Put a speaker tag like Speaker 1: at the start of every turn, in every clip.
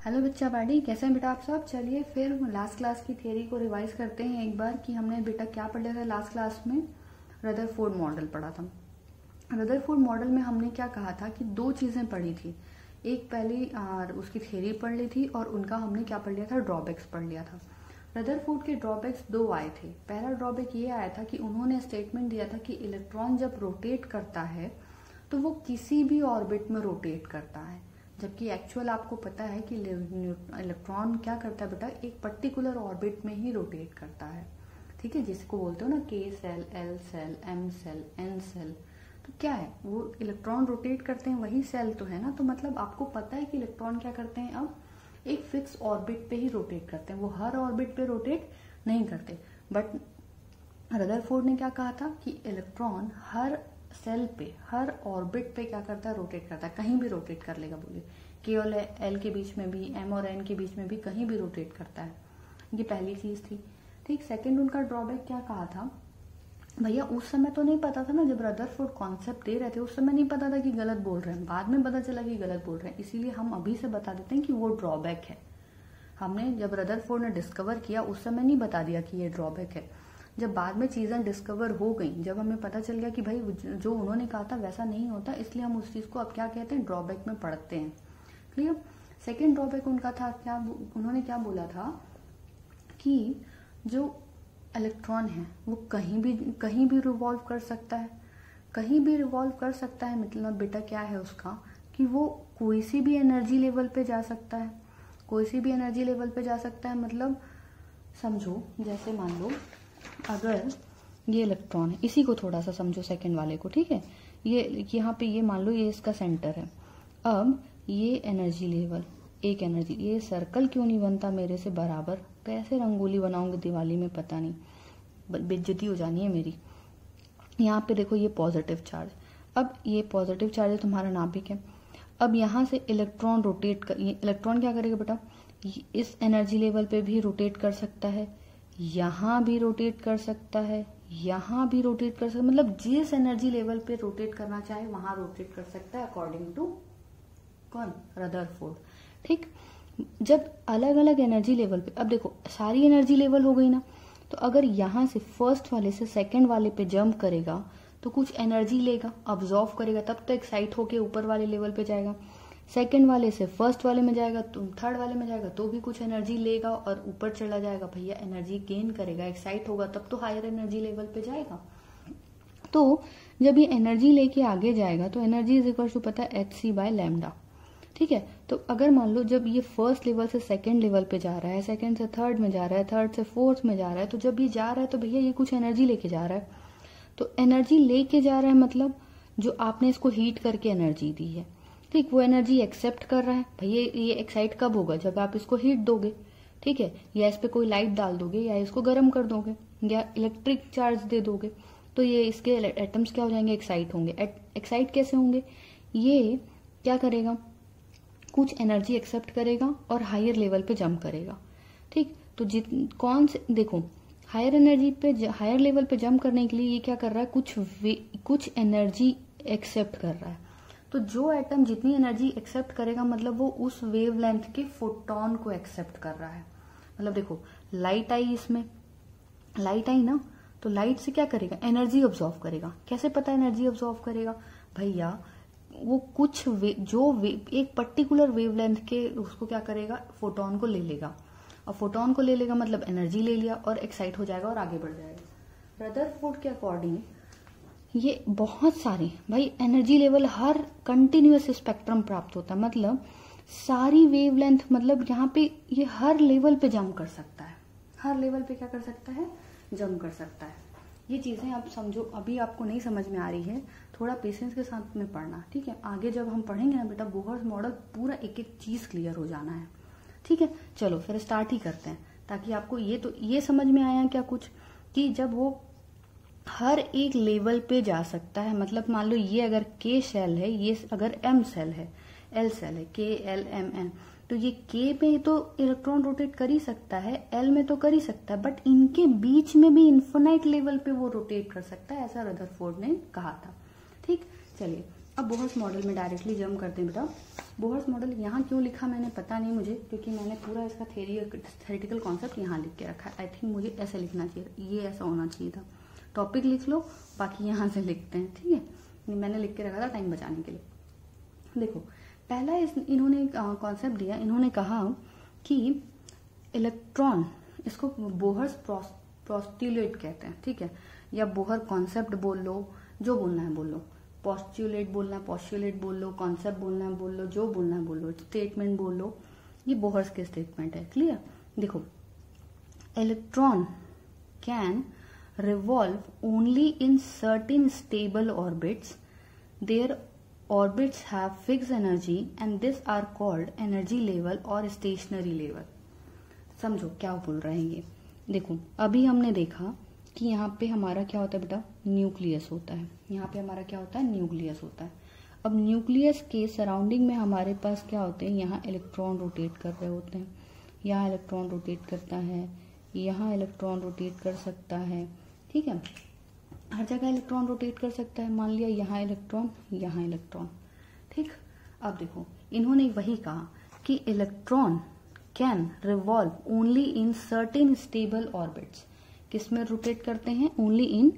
Speaker 1: Hello बच्चा बाडी, कैसे हैं बेटा आप सब। चलिए फिर लास्ट क्लास की थ्योरी को रिवाइज करते हैं एक बार कि हमने बेटा क्या पढ़ा था लास्ट क्लास में। रदरफोर्ड मॉडल पढ़ा था। रदरफोर्ड मॉडल में हमने क्या कहा था कि दो चीजें पढ़ी थी। एक पहली उसकी थ्योरी पढ़ ली थी और उनका हमने क्या पढ़ लिया था, ड्रॉबैक्स पढ़ लिया था। रदरफोर्ड के ड्रॉबैक्स दो आए थे। पहला ड्रॉबैक ये आया था कि उन्होंने स्टेटमेंट दिया था कि इलेक्ट्रॉन जब रोटेट करता है तो वो किसी भी ऑर्बिट में रोटेट करता है, जबकि एक्चुअल आपको पता है कि इलेक्ट्रॉन क्या करता है बेटा, एक पर्टिकुलर ऑर्बिट में ही रोटेट करता है। ठीक है, जिसको बोलते हो ना K shell, L shell, M shell, N shell. तो क्या है, वो इलेक्ट्रॉन रोटेट करते हैं, वही सेल तो है ना। तो मतलब आपको पता है कि इलेक्ट्रॉन क्या करते हैं, अब एक फिक्स ऑर्बिट पे ही रोटेट करते हैं, वो हर ऑर्बिट पे रोटेट नहीं करते। बट रदरफोर्ड ने क्या कहा था कि इलेक्ट्रॉन हर सेल पे, हर ऑर्बिट पे क्या करता है, रोटेट करता है, कहीं भी रोटेट कर लेगा। बोलिए के और एल के बीच में भी, एम और एन के बीच में भी, कहीं भी रोटेट करता है। ये पहली चीज थी। ठीक, सेकंड उनका ड्रॉबैक क्या कहा था भैया, उस समय तो नहीं पता था ना, जब रदरफोर्ड कॉन्सेप्ट दे रहे थे उस समय नहीं पता था कि गलत बोल रहे हैं, बाद में पता चला कि गलत बोल रहे हैं। इसीलिए हम अभी से बता देते हैं कि वो ड्रॉबैक है। हमने जब रदरफोर्ड ने डिस्कवर किया उस समय नहीं बता दिया कि ये ड्रॉबैक है। जब बाद में चीजें डिस्कवर हो गई, जब हमें पता चल गया कि भाई जो उन्होंने कहा था वैसा नहीं होता, इसलिए हम उस चीज को अब क्या कहते हैं, ड्रॉबैक में पढ़ते हैं। क्लियर। सेकेंड ड्रॉबैक उनका था क्या, उन्होंने क्या बोला था कि जो इलेक्ट्रॉन है वो कहीं भी रिवॉल्व कर सकता है। कहीं भी रिवॉल्व कर सकता है मतलब बेटा क्या है उसका, कि वो कोई सी भी एनर्जी लेवल पे जा सकता है, कोई सी भी एनर्जी लेवल पे जा सकता है। मतलब समझो, जैसे मान लो अगर ये इलेक्ट्रॉन है, इसी को थोड़ा सा समझो सेकंड वाले को। ठीक है, ये यहाँ पे ये मान लो ये इसका सेंटर है। अब ये एनर्जी लेवल, एक एनर्जी, ये सर्कल क्यों नहीं बनता मेरे से बराबर, कैसे रंगोली बनाऊंगी दिवाली में पता नहीं, बेइज्जती हो जानी है मेरी। यहाँ पे देखो ये पॉजिटिव चार्ज, अब ये पॉजिटिव चार्ज है, तुम्हारा नाभिक है। अब यहाँ से इलेक्ट्रॉन रोटेट कर, इलेक्ट्रॉन क्या करेगा बेटा, इस एनर्जी लेवल पे भी रोटेट कर सकता है, यहाँ भी रोटेट कर सकता है, यहाँ भी रोटेट कर सकता है। मतलब जिस एनर्जी लेवल पे रोटेट करना चाहे वहां रोटेट कर सकता है, अकॉर्डिंग टू कौन, रदरफोर्ड। ठीक, जब अलग अलग एनर्जी लेवल पे, अब देखो सारी एनर्जी लेवल हो गई ना, तो अगर यहां से फर्स्ट वाले से सेकंड वाले पे जंप करेगा तो कुछ एनर्जी लेगा, ऑब्जॉर्व करेगा, तब तो एक्साइट होके ऊपर वाले लेवल पे जाएगा। सेकंड वाले से फर्स्ट वाले में जाएगा तो थर्ड वाले में जाएगा तो भी कुछ एनर्जी लेगा और ऊपर चला जाएगा, भैया एनर्जी गेन करेगा, एक्साइट होगा, तब तो हायर एनर्जी लेवल पे जाएगा। तो जब ये एनर्जी लेके आगे जाएगा तो एनर्जी इज इक्वल टू पता है hc/λ। ठीक है, तो अगर मान लो जब ये फर्स्ट लेवल से सेकंड लेवल पे जा रहा है, सेकंड से थर्ड में जा रहा है, थर्ड से फोर्थ में जा रहा है, तो जब ये जा रहा है तो भैया ये कुछ एनर्जी लेके जा रहा है। तो एनर्जी लेके जा रहा है मतलब जो आपने इसको हीट करके एनर्जी दी है, ठीक, वो एनर्जी एक्सेप्ट कर रहा है। भैया ये एक्साइट कब होगा, जब आप इसको हीट दोगे। ठीक है, या इस पे कोई लाइट डाल दोगे, या इसको गर्म कर दोगे, या इलेक्ट्रिक चार्ज दे दोगे, तो ये इसके एटम्स क्या हो जाएंगे, एक्साइट होंगे। एक्साइट कैसे होंगे, ये क्या करेगा, कुछ एनर्जी एक्सेप्ट करेगा और हायर लेवल पे जंप करेगा। ठीक, तो कौन से, देखो हायर एनर्जी पे, हायर लेवल पे जंप करने के लिए ये क्या कर रहा है, कुछ एनर्जी एक्सेप्ट कर रहा है। तो जो एटम जितनी एनर्जी एक्सेप्ट करेगा मतलब वो उस वेवलेंथ के फोटोन को एक्सेप्ट कर रहा है। मतलब देखो लाइट आई, इसमें लाइट आई ना, तो लाइट से क्या करेगा, एनर्जी ऑब्जॉर्व करेगा। कैसे पता एनर्जी ऑब्जॉर्व करेगा भैया, वो कुछ एक पर्टिकुलर वेवलेंथ के उसको क्या करेगा, फोटोन को ले लेगा, और फोटोन को ले लेगा मतलब एनर्जी ले लिया और एक्साइट हो जाएगा और आगे बढ़ जाएगा। रदरफोर्ड के अकॉर्डिंग ये बहुत सारी भाई एनर्जी लेवल, हर कंटिन्यूअस स्पेक्ट्रम प्राप्त होता है, मतलब सारी वेवलेंथ, मतलब यहाँ पे ये हर लेवल पे जंप कर सकता है, हर लेवल पे क्या कर सकता है, जंप कर सकता है। ये चीजें आप समझो, अभी आपको नहीं समझ में आ रही है, थोड़ा पेशेंस के साथ में पढ़ना। ठीक है, आगे जब हम पढ़ेंगे ना बेटा बोहर्स मॉडल, पूरा एक एक चीज क्लियर हो जाना है। ठीक है, चलो फिर स्टार्ट ही करते हैं, ताकि आपको ये समझ में आया क्या कुछ, कि जब वो हर एक लेवल पे जा सकता है, मतलब मान लो ये अगर के सेल है, ये अगर एम सेल है, एल सेल है, के एल एम एन, तो ये के में तो इलेक्ट्रॉन रोटेट कर ही सकता है, एल में तो कर ही सकता है, बट इनके बीच में भी इन्फिनाइट लेवल पे वो रोटेट कर सकता है, ऐसा रदरफोर्ड ने कहा था। ठीक, चलिए अब बोहर्स मॉडल में डायरेक्टली जंप करते हैं बेटा। बोहर्स मॉडल यहाँ क्यों लिखा मैंने पता नहीं मुझे, क्योंकि मैंने पूरा इसका थ्योरेटिकल कॉन्सेप्ट यहाँ लिख के रखा है। आई थिंक मुझे ऐसे लिखना चाहिए, ये ऐसा होना चाहिए था। टॉपिक लिख लो, बाकी यहाँ से लिखते हैं, ठीक है। मैंने लिख के रखा था टाइम बचाने के लिए। देखो पहला इन्होंने कॉन्सेप्ट दिया, इन्होंने कहा कि इलेक्ट्रॉन, इसको बोहर्स पोस्टुलेट कहते हैं, ठीक है, या बोहर कॉन्सेप्ट बोल लो, जो बोलना है बोल लो। पोस्टुलेट बोलना है पोस्टुलेट बोल लो, कॉन्सेप्ट बोलना है बोल लो, जो बोलना है बोल लो, स्टेटमेंट बोल लो। ये बोहर्स के स्टेटमेंट है, क्लियर। देखो electron can revolve only in certain stable orbits. Their orbits have fixed energy and these are called energy level or stationary level. समझो क्या बोल रहे हैं ये। देखो अभी हमने देखा कि यहाँ पे हमारा क्या होता है बेटा, न्यूक्लियस होता है। यहाँ पे हमारा क्या होता है, न्यूक्लियस होता है। अब न्यूक्लियस के सराउंडिंग में हमारे पास क्या होते हैं, यहाँ इलेक्ट्रॉन रोटेट कर रहे होते हैं। यहाँ इलेक्ट्रॉन रोटेट करता है, यहाँ इलेक्ट्रॉन रोटेट कर सकता है, ठीक है। हर जगह इलेक्ट्रॉन रोटेट कर सकता है। मान लिया यहाँ इलेक्ट्रॉन, यहाँ इलेक्ट्रॉन, ठीक। अब देखो इन्होंने वही कहा कि electron can revolve only in certain stable orbits. किसमें रोटेट करते हैं, only in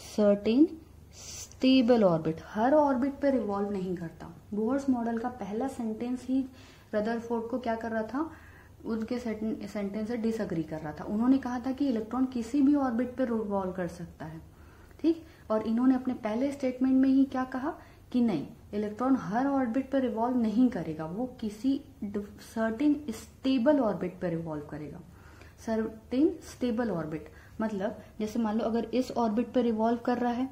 Speaker 1: certain stable orbit. Her orbit पे रिवॉल्व नहीं करता। बोहर्स मॉडल का पहला सेंटेंस ही रदरफोर्ड को क्या कर रहा था, उनके सेंटेंस से डिसएग्री कर रहा था। उन्होंने कहा था कि इलेक्ट्रॉन किसी भी ऑर्बिट पे रिवॉल्व कर सकता है, ठीक। और इन्होंने अपने पहले स्टेटमेंट में ही क्या कहा कि नहीं, इलेक्ट्रॉन हर ऑर्बिट पे रिवॉल्व नहीं करेगा, वो किसी सर्टेन स्टेबल ऑर्बिट पे रिवॉल्व करेगा। सर्टेन स्टेबल ऑर्बिट मतलब जैसे मान लो अगर इस ऑर्बिट पे रिवॉल्व कर रहा है,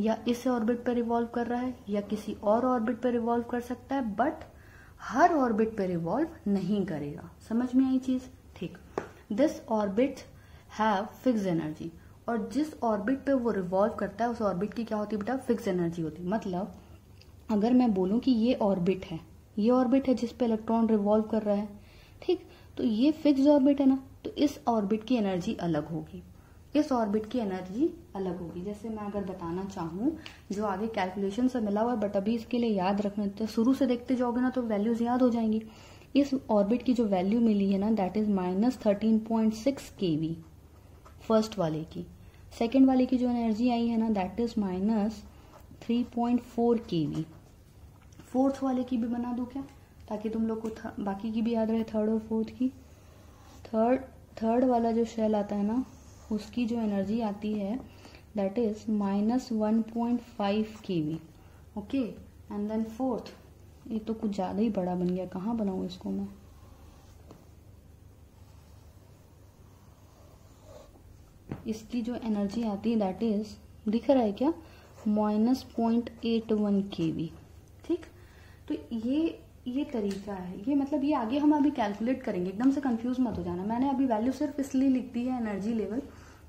Speaker 1: या इस ऑर्बिट पे रिवॉल्व कर रहा है, या किसी और ऑर्बिट पे रिवॉल्व कर सकता है, बट हर ऑर्बिट पे रिवॉल्व नहीं करेगा। समझ में आई चीज, ठीक। This orbit have fix energy, और जिस ऑर्बिट पे वो रिवॉल्व करता है उस ऑर्बिट की क्या होती है बेटा, फिक्स एनर्जी होती है। मतलब अगर मैं बोलूं कि ये ऑर्बिट है, ये ऑर्बिट है जिस पे इलेक्ट्रॉन रिवॉल्व कर रहा है, ठीक, तो ये फिक्स ऑर्बिट है ना, तो इस ऑर्बिट की एनर्जी अलग होगी, इस ऑर्बिट की एनर्जी अलग होगी। जैसे मैं अगर बताना चाहूँ, जो आगे कैलकुलेशन से मिला हुआ है, बट अभी इसके लिए याद रखना, तो शुरू से देखते जाओगे ना तो वैल्यूज याद हो जाएंगी। इस ऑर्बिट की जो वैल्यू मिली है ना, दैट इज -13.6 केवी फर्स्ट वाले की। सेकेंड वाले की जो एनर्जी आई है ना, दैट इज -3.4 केवी। फोर्थ वाले की भी बना दूं क्या, ताकि तुम लोग को बाकी की भी याद रहे, थर्ड और फोर्थ की। थर्ड वाला जो शेल आता है ना, उसकी जो एनर्जी आती है that is -1.5 KV, okay. And then fourth, ये तो कुछ ज्यादा ही बड़ा बन गया, कहाँ बनाऊं इसको मैं, इसकी जो एनर्जी आती है दैट इज, दिख रहा है क्या, -0.81 केवी, ठीक। तो ये तरीका है, ये मतलब ये आगे हम अभी कैलकुलेट करेंगे, एकदम से कंफ्यूज मत हो जाना। मैंने अभी वैल्यू सिर्फ इसलिए लिख दी है एनर्जी लेवल,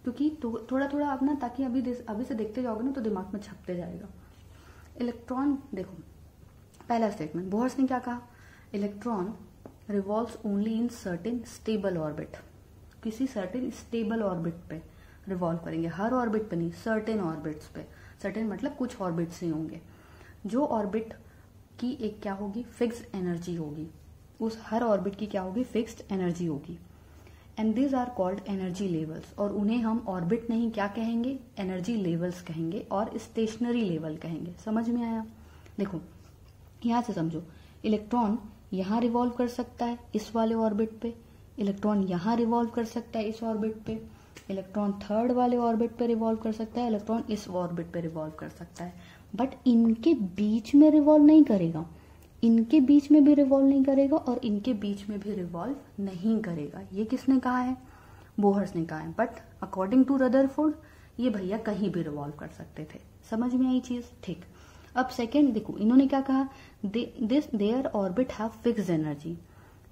Speaker 1: क्योंकि थोड़ा थोड़ा आप ना, ताकि अभी से देखते जाओगे ना तो दिमाग में छपते जाएगा। इलेक्ट्रॉन, देखो पहला स्टेटमेंट बोहर्स ने क्या कहा, electron revolves only in certain stable orbit. किसी सर्टेन स्टेबल ऑर्बिट पे रिवॉल्व करेंगे, हर ऑर्बिट पे नहीं, सर्टेन ऑर्बिट्स पे। सर्टेन मतलब कुछ ऑर्बिट्स ही होंगे, जो ऑर्बिट की एक क्या होगी, फिक्स्ड एनर्जी होगी, उस हर ऑर्बिट की क्या होगी, फिक्स्ड एनर्जी होगी। And these are called energy levels, और उन्हें हम ऑर्बिट नहीं क्या कहेंगे, एनर्जी लेवल्स कहेंगे, और स्टेशनरी लेवल कहेंगे। समझ में आया। देखो यहां से समझो, इलेक्ट्रॉन यहां रिवॉल्व कर सकता है इस वाले ऑर्बिट पे, इलेक्ट्रॉन यहां रिवॉल्व कर सकता है इस ऑर्बिट पे, इलेक्ट्रॉन थर्ड वाले ऑर्बिट पे रिवॉल्व कर सकता है, इलेक्ट्रॉन इस ऑर्बिट पे रिवॉल्व कर सकता है, बट इनके बीच में रिवॉल्व नहीं करेगा, इनके बीच में भी रिवॉल्व नहीं करेगा, और इनके बीच में भी रिवॉल्व नहीं करेगा। ये किसने कहा है, बोहर्स ने कहा है। बट अकॉर्डिंग टू रदरफोर्ड ये भैया कहीं भी रिवॉल्व कर सकते थे। समझ में आई चीज, ठीक। अब सेकेंड देखो, इन्होंने क्या कहा, their orbit have fixed energy,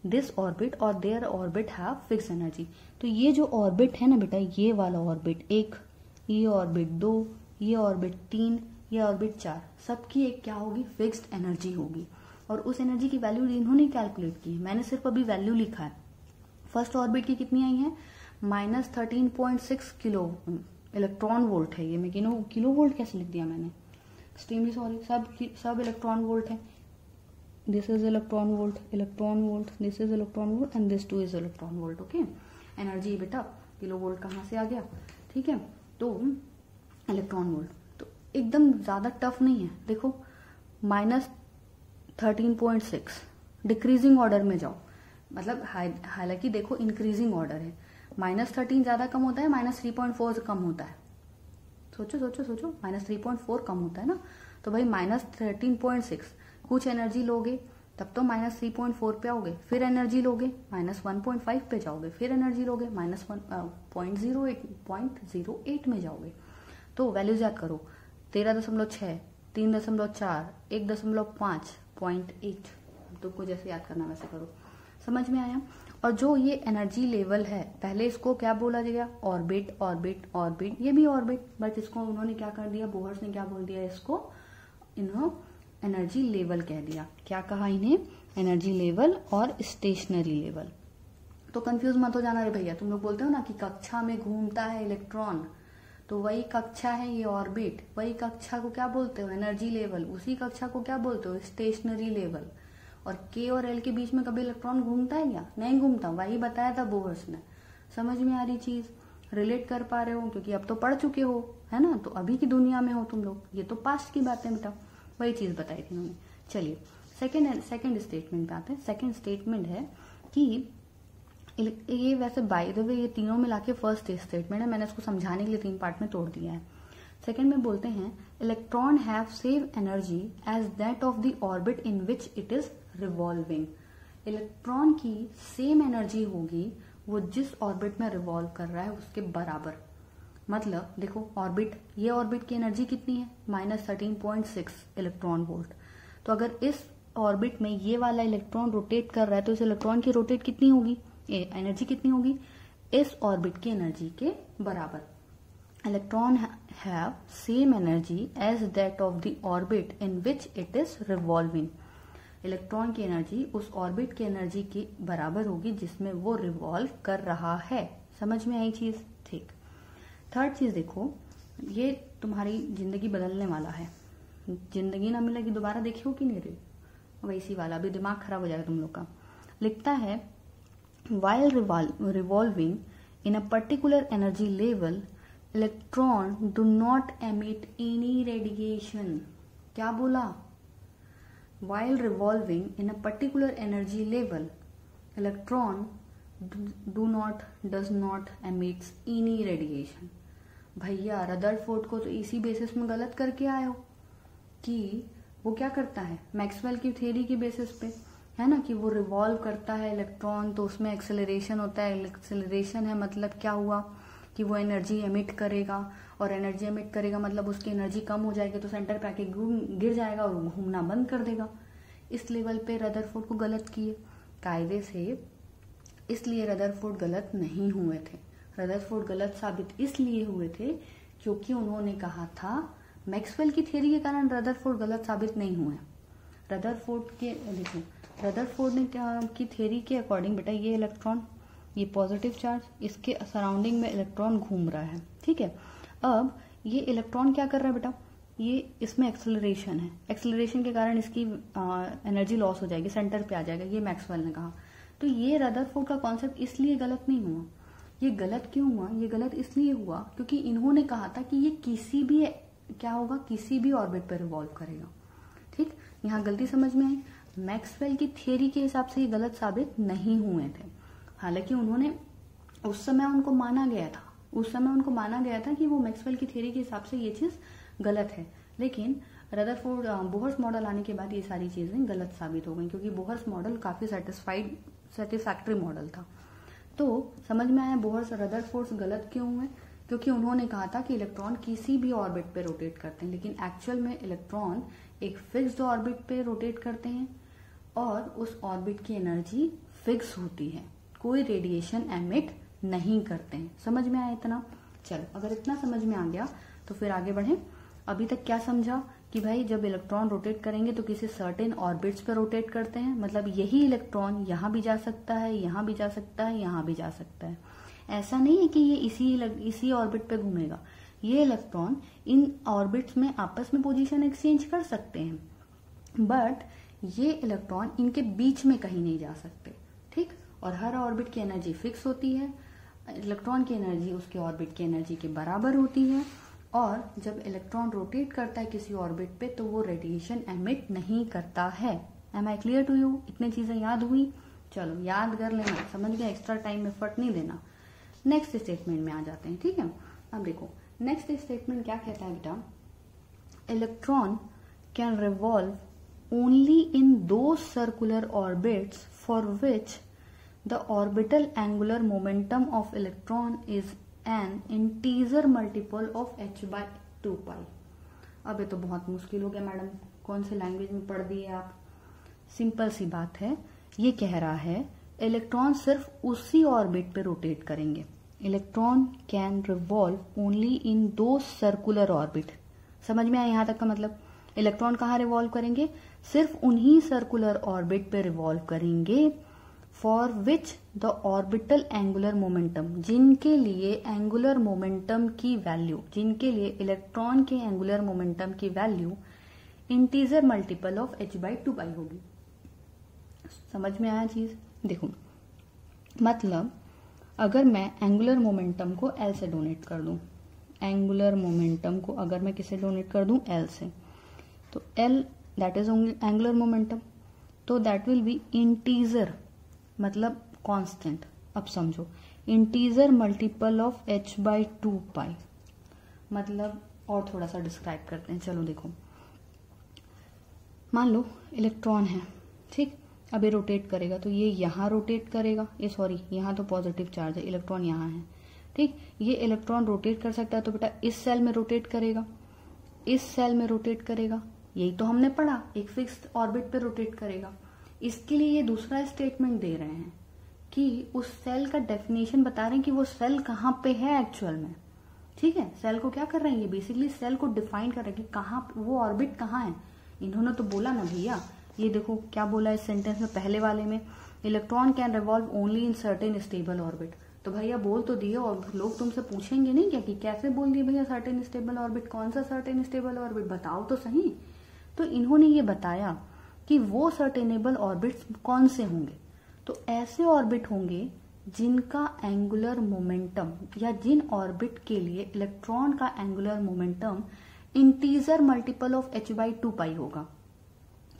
Speaker 1: this orbit और their orbit have fixed energy. तो ये जो ऑर्बिट है ना बेटा, ये वाला ऑर्बिट 1, ये ऑर्बिट 2, ये ऑर्बिट 3, ये ऑर्बिट 4, सबकी एक क्या होगी, फिक्स्ड एनर्जी होगी। और उस एनर्जी की वैल्यू इन्होंने कैलकुलेट की, मैंने सिर्फ अभी वैल्यू लिखा है। फर्स्ट ऑर्बिट की कितनी आई है, -13.6 किलो इलेक्ट्रॉन वोल्ट है ये। मैं किलो वोल्ट कैसे लिख दिया मैंने, एक्सट्रीमली सॉरी, सब इलेक्ट्रॉन वोल्ट है। This is electron volt, this is electron volt and this two is electron volt. Okay, energy बेटा किलो वोल्ट कहाँ से आ गया, ठीक है, तो इलेक्ट्रॉन वोल्ट। तो एकदम ज्यादा टफ नहीं है। देखो -13.6 डिक्रीजिंग ऑर्डर में जाओ, मतलब हालांकि देखो इंक्रीजिंग ऑर्डर है, -13 ज्यादा कम होता है, -3.4 कम होता है। सोचो सोचो सोचो, -3.4 कम होता है ना, तो भाई -13.6 कुछ एनर्जी लोगे तब तो -3.4 पे आओगे, फिर एनर्जी लोगे -1.5 पे जाओगे, फिर एनर्जी लोगे -0.08 में जाओगे। तो वैल्यूज याद करो, 13.6, 3.4, 1.5, 0.8, तुमको जैसे याद करना वैसे करो। समझ में आया? और जो ये एनर्जी लेवल है, पहले इसको क्या बोला जाएगा, ऑर्बिट ऑर्बिट ऑर्बिट, ये भी ऑर्बिट, बट इसको उन्होंने क्या कर दिया, बोहर्स ने क्या बोल दिया, इसको इन्होंने एनर्जी लेवल कह दिया। क्या कहा इन्हें, एनर्जी लेवल और स्टेशनरी लेवल। तो कंफ्यूज मत हो जाना रे भैया, तुम लोग बोलते हो ना कि कक्षा में घूमता है इलेक्ट्रॉन, तो वही कक्षा है ये ऑर्बिट, वही कक्षा को क्या बोलते हो, एनर्जी लेवल, उसी कक्षा को क्या बोलते हो, स्टेशनरी लेवल। और के और एल के बीच में कभी इलेक्ट्रॉन घूमता है क्या, नहीं घूमता, वही बताया था बोहर्स ने। समझ में आ रही चीज, रिलेट कर पा रहे हो, क्योंकि अब तो पढ़ चुके हो, है ना, तो अभी की दुनिया में हो तुम लोग, ये तो पास्ट की बातें बेटा, वही चीज बताई थी उन्होंने। चलिए सेकेंड स्टेटमेंट पे आते हैं। सेकेंड स्टेटमेंट है कि ये वैसे बाय द वे ये तीनों मिला के फर्स्ट स्टेटमेंट है, मैंने इसको समझाने के लिए 3 पार्ट में तोड़ दिया है। सेकेंड में बोलते हैं electron have same energy as that of the orbit in which it is revolving. Electron की सेम एनर्जी होगी वो जिस ऑर्बिट में रिवॉल्व कर रहा है उसके बराबर। मतलब देखो ऑर्बिट, ये ऑर्बिट की एनर्जी कितनी है, -13.6 इलेक्ट्रॉन वोल्ट। तो अगर इस ऑर्बिट में ये वाला इलेक्ट्रॉन रोटेट कर रहा है तो इस इलेक्ट्रॉन की रोटेट कितनी होगी, एनर्जी कितनी होगी, इस ऑर्बिट की एनर्जी के बराबर। Electron have same energy as that of the orbit in which it is revolving. Electron की एनर्जी उस ऑर्बिट की एनर्जी के बराबर होगी जिसमें वो रिवॉल्व कर रहा है। समझ में आई चीज, ठीक। थर्ड चीज देखो, ये तुम्हारी जिंदगी बदलने वाला है। जिंदगी ना मिलेगी दोबारा, देखी हो कि नहीं रही, वैसी वाला, अभी दिमाग खराब हो जाएगा तुम लोग का। लिखता है while revolving in a particular energy level, electron do not emit any radiation। क्या बोला, while revolving in a particular energy level, electron does not emits any radiation। भैया रदरफोर्ड को तो इसी बेसिस में गलत करके आए हो कि वो क्या करता है, मैक्सवेल की थ्योरी की बेसिस पे, है ना, कि वो रिवॉल्व करता है इलेक्ट्रॉन तो उसमें एक्सेलरेशन होता है। एक्सेलरेशन है मतलब क्या हुआ कि वो एनर्जी एमिट करेगा, और एनर्जी एमिट करेगा मतलब उसकी एनर्जी कम हो जाएगी तो सेंटर पे आके गिर जाएगा और घूमना बंद कर देगा। इस लेवल पे रदरफोर्ड को गलत किए कायदे से, इसलिए रदरफोर्ड गलत नहीं हुए थे। रदरफोर्ड गलत साबित इसलिए हुए थे क्योंकि उन्होंने कहा था, मैक्सवेल की थ्योरी के कारण रदरफोर्ड गलत साबित नहीं हुए। रदरफोर्ड के देखो, रदरफोर्ड ने क्या की थ्योरी के अकॉर्डिंग बेटा, ये इलेक्ट्रॉन, ये पॉजिटिव चार्ज, इसके सराउंडिंग में इलेक्ट्रॉन घूम रहा है, ठीक है। अब ये इलेक्ट्रॉन क्या कर रहा है बेटा, ये इसमें एक्सेलरेशन है, एक्सेलरेशन के कारण इसकी एनर्जी लॉस हो जाएगी, सेंटर पे आ जाएगा, ये मैक्सवेल ने कहा। तो ये रदरफोर्ड का कॉन्सेप्ट इसलिए गलत नहीं हुआ। ये गलत क्यों हुआ, ये गलत इसलिए हुआ क्योंकि इन्होंने कहा था कि ये किसी भी क्या होगा, किसी भी ऑर्बिट पर रिवॉल्व करेगा। ठीक, यहाँ गलती समझ में आई। मैक्सवेल की थ्योरी के हिसाब से ये गलत साबित नहीं हुए थे। हालांकि उन्होंने उस समय उनको माना गया था कि वो मैक्सवेल की थ्योरी के हिसाब से ये चीज गलत है, लेकिन रदरफोर्ड बोहर्स मॉडल आने के बाद ये सारी चीजें गलत साबित हो गई, क्योंकि बोहर्स मॉडल काफी सेटिस्फैक्टरी मॉडल था। तो समझ में आया बोहर्स रदरफोर्ड गलत क्यों हुए, क्योंकि उन्होंने कहा था कि इलेक्ट्रॉन किसी भी ऑर्बिट पे रोटेट करते हैं, लेकिन एक्चुअल में इलेक्ट्रॉन एक फिक्स्ड ऑर्बिट पे रोटेट करते हैं और उस ऑर्बिट की एनर्जी फिक्स होती है, कोई रेडिएशन एमिट नहीं करते हैं। समझ में आया इतना? चलो, अगर इतना समझ में आ गया तो फिर आगे बढ़े। अभी तक क्या समझा कि भाई जब इलेक्ट्रॉन रोटेट करेंगे तो किसी सर्टेन ऑर्बिट्स पर रोटेट करते हैं, मतलब यही इलेक्ट्रॉन यहाँ भी जा सकता है, यहाँ भी जा सकता है, यहाँ भी जा सकता है। ऐसा नहीं है कि ये इसी ऑर्बिट पे घूमेगा, ये इलेक्ट्रॉन इन ऑर्बिट्स में आपस में पोजीशन एक्सचेंज कर सकते हैं, बट ये इलेक्ट्रॉन इनके बीच में कहीं नहीं जा सकते, ठीक। और हर ऑर्बिट की एनर्जी फिक्स होती है, इलेक्ट्रॉन की एनर्जी उसके ऑर्बिट की एनर्जी के बराबर होती है, और जब इलेक्ट्रॉन रोटेट करता है किसी ऑर्बिट पे तो वो रेडिएशन एमिट नहीं करता है। Am I clear to you? इतनी चीजें याद हुई? चलो याद कर लेना, समझ गया, एक्स्ट्रा टाइम एफर्ट नहीं देना। नेक्स्ट स्टेटमेंट में आ जाते हैं, ठीक है। अब देखो नेक्स्ट स्टेटमेंट क्या कहता है बेटा, electron can revolve only in those circular orbits for which the orbital angular momentum of electron is an integer multiple of h by 2 pi। अब ये तो बहुत मुश्किल हो गया मैडम, कौन से लैंग्वेज में पढ़ दिए आप। सिंपल सी बात है, ये कह रहा है इलेक्ट्रॉन सिर्फ उसी ऑर्बिट पे रोटेट करेंगे। Electron can revolve only in दो सर्कुलर ऑर्बिट। समझ में आया यहाँ तक का मतलब? इलेक्ट्रॉन कहाँ रिवॉल्व करेंगे? सिर्फ उन्हीं सर्कुलर ऑर्बिट पे रिवॉल्व करेंगे for which the orbital angular momentum, जिनके लिए एंगुलर मोमेंटम की वैल्यू, जिनके लिए इलेक्ट्रॉन के एंगुलर मोमेंटम की value integer multiple of h by 2 pi होगी। समझ में आया चीज? देखो मतलब अगर मैं एंगुलर मोमेंटम को L से डोनेट कर दूं, एंगुलर मोमेंटम को अगर मैं किसे डोनेट कर दूं? L से, तो L that is angular momentum, तो दैट विल बी इंटीजर मतलब कांस्टेंट। अब समझो, integer multiple of h by 2 पाई मतलब, और थोड़ा सा डिस्क्राइब करते हैं। चलो देखो, मान लो इलेक्ट्रॉन है, ठीक। अब ये रोटेट करेगा तो ये यहाँ रोटेट करेगा, ये सॉरी यहाँ तो पॉजिटिव चार्ज है, इलेक्ट्रॉन यहाँ है, ठीक। ये इलेक्ट्रॉन रोटेट कर सकता है तो बेटा इस सेल में रोटेट करेगा, इस सेल में रोटेट करेगा, यही तो हमने पढ़ा, एक फिक्स्ड ऑर्बिट पे रोटेट करेगा। इसके लिए ये दूसरा स्टेटमेंट दे रहे हैं कि उस सेल का डेफिनेशन बता रहे हैं कि वो सेल कहाँ पे है एक्चुअल में, ठीक है। सेल को क्या कर रहे हैं, ये बेसिकली सेल को डिफाइन कर रहे हैं कि कहाँ वो ऑर्बिट कहाँ है। इन्होंने तो बोला ना भैया, ये देखो क्या बोला इस सेंटेंस में, पहले वाले में electron can revolve only in certain stable orbit. तो भैया बोल तो दिए, और लोग तुमसे पूछेंगे नहीं क्या कि कैसे बोल दिए भैया सर्टेन स्टेबल ऑर्बिट, कौन सा सर्टेन स्टेबल ऑर्बिट बताओ तो सही। तो इन्होंने ये बताया कि वो सर्टेनेबल ऑर्बिट्स कौन से होंगे, तो ऐसे ऑर्बिट होंगे जिनका एंगुलर मोमेंटम, या जिन ऑर्बिट के लिए इलेक्ट्रॉन का angular momentum integer multiple of h by 2 पाई होगा।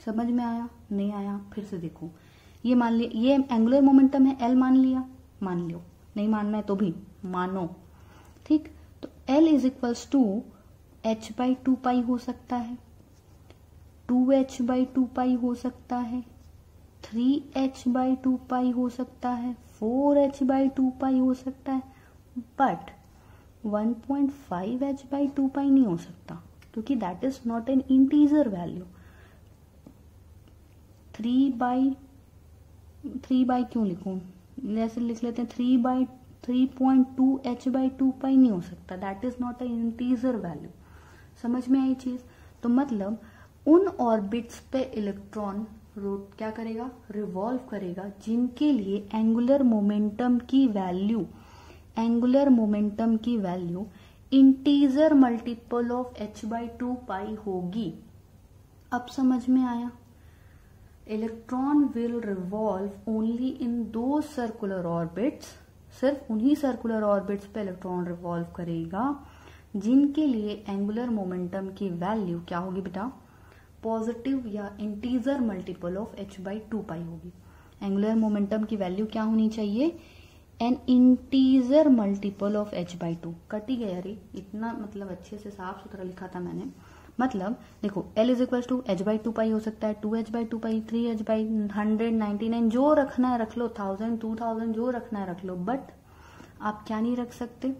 Speaker 1: समझ में आया? नहीं आया? फिर से देखो, ये मान लिया ये एंगुलर मोमेंटम है, L मान लिया, मान लो, नहीं मानना है तो भी मानो, ठीक। तो L is equals to h by 2 pi हो सकता है, 2h by 2 पाई हो सकता है, 3h by 2 पाई हो सकता है, 4h by 2 पाई हो सकता है, बट 1.5h by 2 पाई नहीं हो सकता, क्योंकि that is not an integer value. 3 by क्यों लिखूं, जैसे लिख लेते हैं 3.2h by 2 पाई नहीं हो सकता, that is not an integer value. समझ में आई चीज? तो मतलब उन ऑर्बिट्स पे इलेक्ट्रॉन क्या करेगा, रिवॉल्व करेगा, जिनके लिए एंगुलर मोमेंटम की value integer multiple of h by 2 pi होगी। अब समझ में आया? Electron will revolve only in दो सर्कुलर ऑर्बिट्स, सिर्फ उन्हीं सर्कुलर ऑर्बिट्स पे इलेक्ट्रॉन रिवॉल्व करेगा जिनके लिए एंगुलर मोमेंटम की वैल्यू क्या होगी बेटा, पॉजिटिव या integer multiple of h by 2 pi होगी। एंगुलर मोमेंटम की वैल्यू क्या होनी चाहिए, an integer multiple of h by 2। Cut ही गया रे, इतना मतलब अच्छे से साफ सुथरा लिखा था मैंने। मतलब देखो L is equal to h by 2 pi हो सकता है, 2h by 2 pi, 3h by 100, 99, जो रखना है रख लो, 1000, 2000 जो रखना है रख लो, बट आप क्या नहीं रख सकते।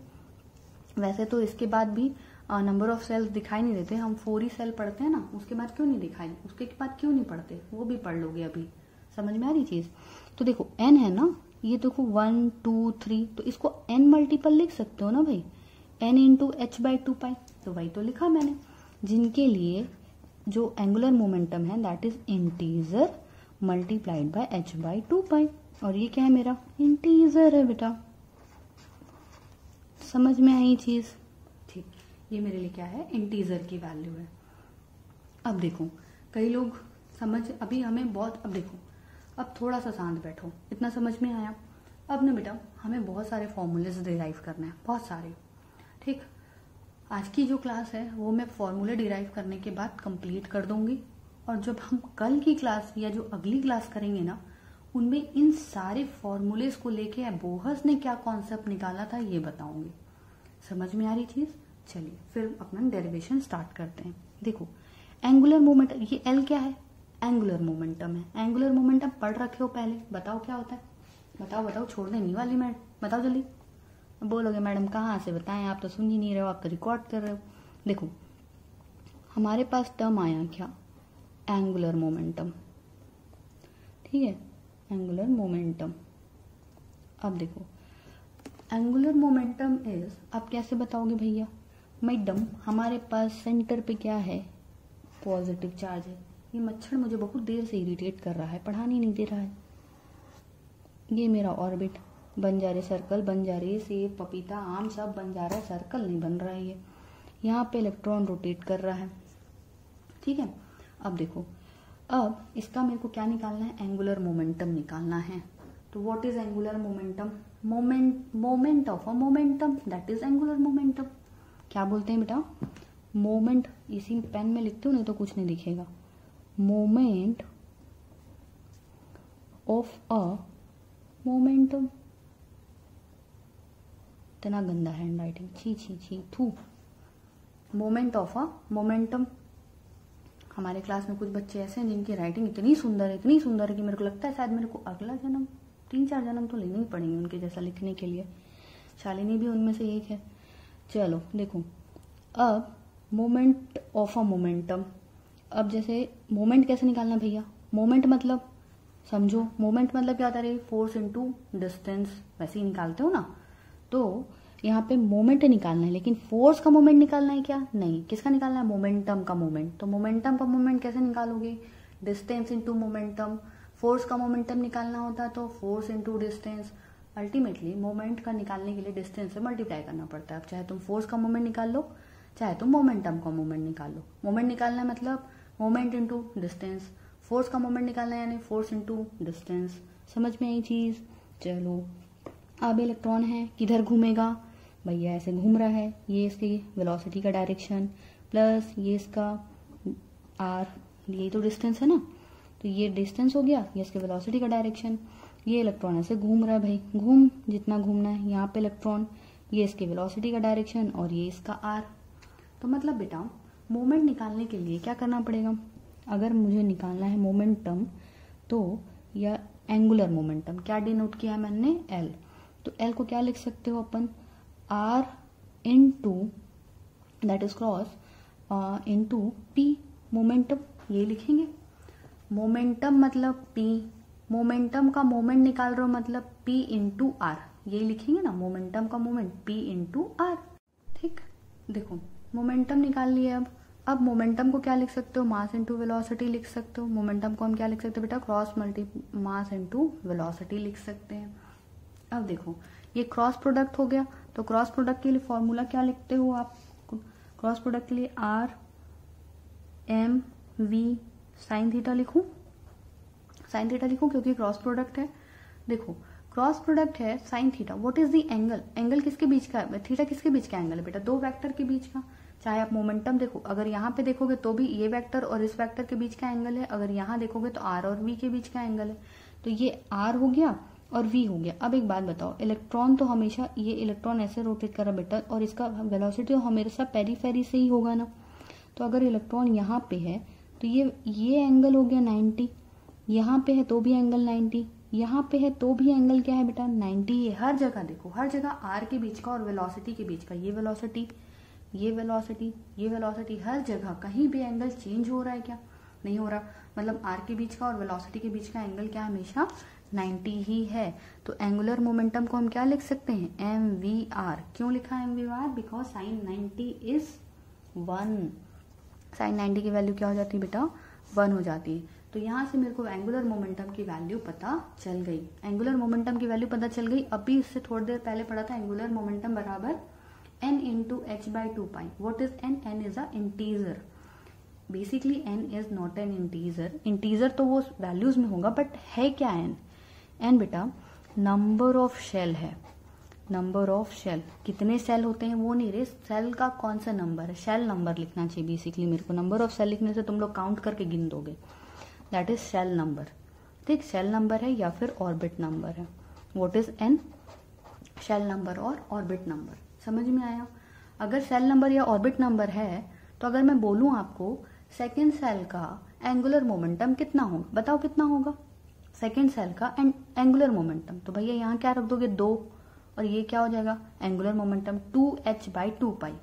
Speaker 1: वैसे तो इसके बाद भी नंबर ऑफ सेल्स दिखाई नहीं देते, हम 4 ही सेल पढ़ते हैं ना, उसके बाद क्यों नहीं दिखाई, उसके बाद क्यों नहीं पढ़ते, वो भी पढ़ लोगे अभी। समझ में आ रही चीज? तो देखो n है ना, ये देखो 1 2 3, तो इसको n मल्टीपल लिख सकते हो ना भाई, n इंटू h by 2 पाई, तो वही तो लिखा मैंने, जिनके लिए जो एंगुलर मोमेंटम है that is integer multiplied by h by 2 पाई, और ये क्या है मेरा, इंटीजर है बेटा। समझ में आई चीज? ठीक, ये मेरे लिए क्या है, इंटीजर की वैल्यू है। अब देखो कई लोग अभी हमें बहुत, अब देखो अब थोड़ा सा शांत बैठो, इतना समझ में आया। अब ना बेटा हमें बहुत सारे फॉर्मूलेज डिराइव करने हैं, बहुत सारे, ठीक। आज की जो क्लास है वो मैं फॉर्मूले डिराइव करने के बाद कंप्लीट कर दूंगी, और जब हम कल की क्लास या जो अगली क्लास करेंगे ना, उनमें इन सारे फॉर्मूलेज को लेके बोहस ने क्या कॉन्सेप्ट निकाला था ये बताऊंगी। समझ में आ रही चीज? चलिए फिर अपना डेरिवेशन स्टार्ट करते हैं। देखो एंगुलर मोमेंटम, ये एल क्या है, एंगुलर मोमेंटम है। एंगुलर मोमेंटम पढ़ रखे हो पहले, बताओ क्या होता है, बताओ, छोड़ने नहीं वाली मैं, बताओ जल्दी। बोलोगे मैडम कहाँ से बताएं, आप तो सुन ही नहीं रहे हो, आप तो रिकॉर्ड कर रहे हो। देखो हमारे पास टर्म आया क्या, एंगुलर मोमेंटम, ठीक है, एंगुलर मोमेंटम। अब देखो एंगुलर मोमेंटम इज, आप कैसे बताओगे भैया, मैडम हमारे पास सेंटर पे क्या है, पॉजिटिव चार्ज है। ये मच्छर मुझे बहुत देर से इरिटेट कर रहा है, पढ़ाने नहीं दे रहा है। ये मेरा ऑर्बिट बन जा रहे, सर्कल बन जा रहे, सेब पपीता आम सब बन जा रहा है, सर्कल नहीं बन रहा है। ये यहाँ पे इलेक्ट्रॉन रोटेट कर रहा है, ठीक है। अब देखो अब इसका मेरे को क्या निकालना है, एंगुलर मोमेंटम निकालना है। तो what is angular momentum, moment of a momentum, that is angular momentum. क्या बोलते हैं बेटा, मोमेंट, इसी पेन में लिखते हो नहीं तो कुछ नहीं दिखेगा, मोमेंट ऑफ अ मोमेंटम। इतना गंदा हैंड राइटिंग, छी छी छी थू। Moment of a momentum. हमारे क्लास में कुछ बच्चे ऐसे हैं जिनकी राइटिंग इतनी सुंदर है कि मेरे को लगता है शायद मेरे को अगला जन्म 3-4 जन्म तो लेने ही पड़ेंगे उनके जैसा लिखने के लिए। शालिनी भी उनमें से एक है। चलो देखो अब मोमेंट ऑफ अ मोमेंटम। अब जैसे मोमेंट कैसे निकालना भैया, मोमेंट मतलब समझो, मोमेंट मतलब क्या होता है, फोर्स इनटू डिस्टेंस, वैसे ही निकालते हो ना। तो यहाँ पे मोमेंट निकालना है, लेकिन फोर्स का मोमेंट निकालना है क्या, नहीं, किसका निकालना है, मोमेंटम का मोमेंट। तो मोमेंटम का मोमेंट कैसे निकालोगे, डिस्टेंस इनटू मोमेंटम। फोर्स का मोमेंटम निकालना होता है तो force into distance. Ultimately moment का निकालने के लिए डिस्टेंस से मल्टीप्लाई करना पड़ता है। अब चाहे तुम फोर्स का मोमेंट निकाल लो, चाहे तुम मोमेंटम का मोमेंट निकाल लो। मोमेंट निकालना मतलब मोमेंट इनटू डिस्टेंस, फोर्स का मोमेंट निकालना है यानी फोर्स इनटू डिस्टेंस। समझ में आई चीज? चलो अब इलेक्ट्रॉन है, किधर घूमेगा भैया, ऐसे घूम रहा है, ये इसकी वेलोसिटी का डायरेक्शन प्लस ये इसका आर, ये तो डिस्टेंस है ना, तो ये डिस्टेंस हो गया, ये इसके वेलोसिटी का डायरेक्शन। ये इलेक्ट्रॉन ऐसे घूम रहा है भाई, घूम जितना घूमना है, यहाँ पे इलेक्ट्रॉन, ये इसके वेलोसिटी का डायरेक्शन और ये इसका आर। तो मतलब बेटा मोमेंट निकालने के लिए क्या करना पड़ेगा, अगर मुझे निकालना है मोमेंटम तो या एंगुलर मोमेंटम, क्या डिनोट किया मैंने, एल। तो एल को क्या लिख सकते हो अपन, r into that is cross into p, momentum, ये लिखेंगे। मोमेंटम मतलब पी, मोमेंटम का मोमेंट निकाल रहे हो मतलब पी इंटू आर, ये लिखेंगे ना, मोमेंटम का मोमेंट पी इंटू आर, ठीक। देखो मोमेंटम निकाल लिया। अब मोमेंटम को क्या लिख सकते हो, मास इंटू वेलोसिटी लिख सकते हो। मोमेंटम को हम क्या लिख सकते हैं बेटा, cross multi mass into velocity लिख सकते हैं। अब देखो ये क्रॉस प्रोडक्ट हो गया, तो क्रॉस प्रोडक्ट के लिए फॉर्मूला क्या लिखते हो आप, क्रॉस प्रोडक्ट के लिए R M V sine theta लिखूं, साइन थीटा लिखूं क्योंकि क्रॉस प्रोडक्ट है। देखो क्रॉस प्रोडक्ट है sine theta, what is the angle, angle किसके बीच का है, थीटा किसके बीच का एंगल है बेटा, दो वेक्टर के बीच का। चाहे आप मोमेंटम देखो, अगर यहाँ पे देखोगे तो भी ये वेक्टर और इस वेक्टर के बीच का एंगल है, अगर यहाँ देखोगे तो आर और वी के बीच का एंगल है। तो ये आर हो गया और वी हो गया। अब एक बात बताओ, इलेक्ट्रॉन तो हमेशा, ये इलेक्ट्रॉन ऐसे रोटेट कर रहा बेटा, और इसका वेलोसिटी हमेशा पेरीफेरी से ही होगा ना। तो अगर इलेक्ट्रॉन यहाँ पे है तो ये एंगल हो गया 90, यहाँ पे है तो भी एंगल 90, यहाँ पे है तो भी एंगल क्या है बेटा 90 है। हर जगह देखो, हर जगह आर के बीच का और वेलोसिटी के बीच का, ये वेलोसिटी ये वेलोसिटी ये वेलोसिटी, हर जगह कहीं भी एंगल चेंज हो रहा है क्या, नहीं हो रहा। मतलब आर के बीच का और वेलोसिटी के बीच का एंगल क्या हमेशा 90 ही है। तो एंगुलर मोमेंटम को हम क्या लिख सकते हैं, एम वी आर। क्यों लिखा M we R, because sine 90 is 1। Sine 90 की वैल्यू क्या हो जाती है बेटा, 1 हो जाती है। तो यहाँ से मेरे को एंगुलर मोमेंटम की वैल्यू पता चल गई, एंगुलर मोमेंटम की वैल्यू पता चल गई। अभी इससे थोड़ी देर पहले पढ़ा था एंगुलर मोमेंटम बराबर n into h by 2 pi. What is n? n is a integer. Basically n is not an integer. Integer तो वो वैल्यूज में होगा, बट है क्या n? n बेटा नंबर ऑफ शेल है. नंबर ऑफ शेल, कितने सेल होते हैं वो नहीं रे, सेल का कौन सा नंबर है, शेल नंबर लिखना चाहिए बेसिकली मेरे को. नंबर ऑफ सेल लिखने से तुम लोग काउंट करके गिन दोगे. That is shell number. ठीक, शेल नंबर है या फिर ऑर्बिट नंबर है. What is N? Shell number और ऑर्बिट नंबर. समझ में आया? अगर सेल नंबर या ऑर्बिट नंबर है तो अगर मैं बोलूं आपको सेकेंड सेल का एंगुलर मोमेंटम कितना होगा, बताओ कितना होगा सेकेंड सेल का एंगुलर मोमेंटम. तो भैया यहाँ क्या रख दोगे 2, और ये क्या हो जाएगा एंगुलर मोमेंटम 2h by 2 पाई.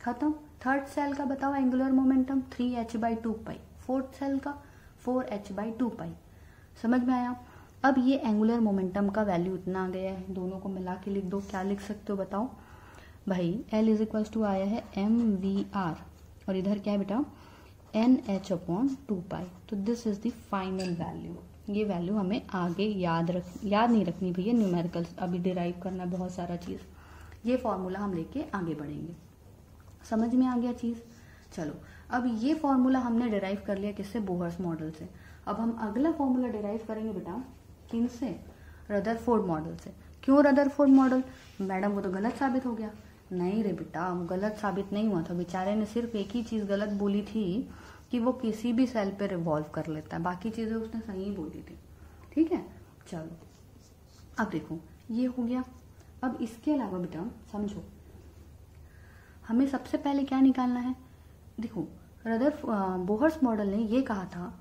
Speaker 1: खत्म. थर्ड सेल का बताओ angular momentum 3h by 2 pi. Fourth shell का 4h by 2 पाई. समझ में आया? अब ये एंगुलर मोमेंटम का वैल्यू इतना आ गया है, दोनों को मिला के लिख दो. क्या लिख सकते हो बताओ भाई? L इज इक्वल टू आया है mvr, और इधर क्या है बेटा nh अपॉन 2 पाई. तो this is the final value. ये वैल्यू हमें आगे याद नहीं रखनी भैया, न्यूमेरिकल्स अभी डिराइव करना बहुत सारा चीज. ये फॉर्मूला हम लेके आगे बढ़ेंगे. समझ में आ गया चीज? चलो, अब ये फॉर्मूला हमने डिराइव कर लिया किससे? बोहर्स मॉडल से. अब हम अगला फॉर्मूला डिराइव करेंगे बेटा किनसे? रदरफोर्ड मॉडल से. क्यों रदरफोर्ड मॉडल? मैडम वो तो गलत साबित हो गया. नहीं रे बेटा, वो गलत साबित नहीं हुआ था. बेचारे ने सिर्फ एक ही चीज गलत बोली थी कि वो किसी भी सेल पे रिवॉल्व कर लेता है, बाकी चीजें उसने सही बोली थी. ठीक है, चलो अब देखो ये हो गया. अब इसके अलावा बेटा समझो, हमें सबसे पहले क्या निकालना है. देखो बोहर्स मॉडल ने ये कहा था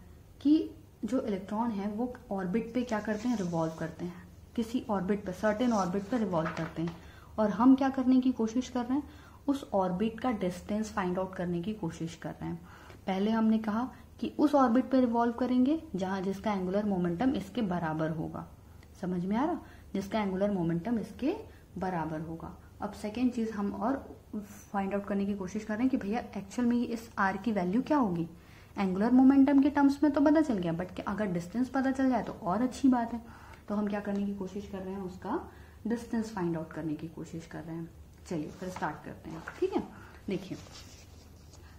Speaker 1: कि जो इलेक्ट्रॉन है वो ऑर्बिट पे क्या करते हैं? रिवॉल्व करते हैं. किसी ऑर्बिट पे, सर्टेन ऑर्बिट पे रिवॉल्व करते हैं. और हम क्या करने की कोशिश कर रहे हैं? उस ऑर्बिट का डिस्टेंस फाइंड आउट करने की कोशिश कर रहे हैं. पहले हमने कहा कि उस ऑर्बिट पे रिवॉल्व करेंगे जिसका एंगुलर मोमेंटम इसके बराबर होगा. समझ में आ रहा? जिसका एंगुलर मोमेंटम इसके बराबर होगा. अब सेकेंड चीज हम और फाइंड आउट करने की कोशिश कर रहे हैं कि भैया एक्चुअल में इस आर की वैल्यू क्या होगी. एंगुलर मोमेंटम के टर्म्स में तो पता चल गया, बट अगर डिस्टेंस पता चल जाए तो और अच्छी बात है. तो हम क्या करने की कोशिश कर रहे हैं? उसका डिस्टेंस फाइंड आउट करने की कोशिश कर रहे हैं. चलिए फिर स्टार्ट करते हैं. ठीक है, देखिए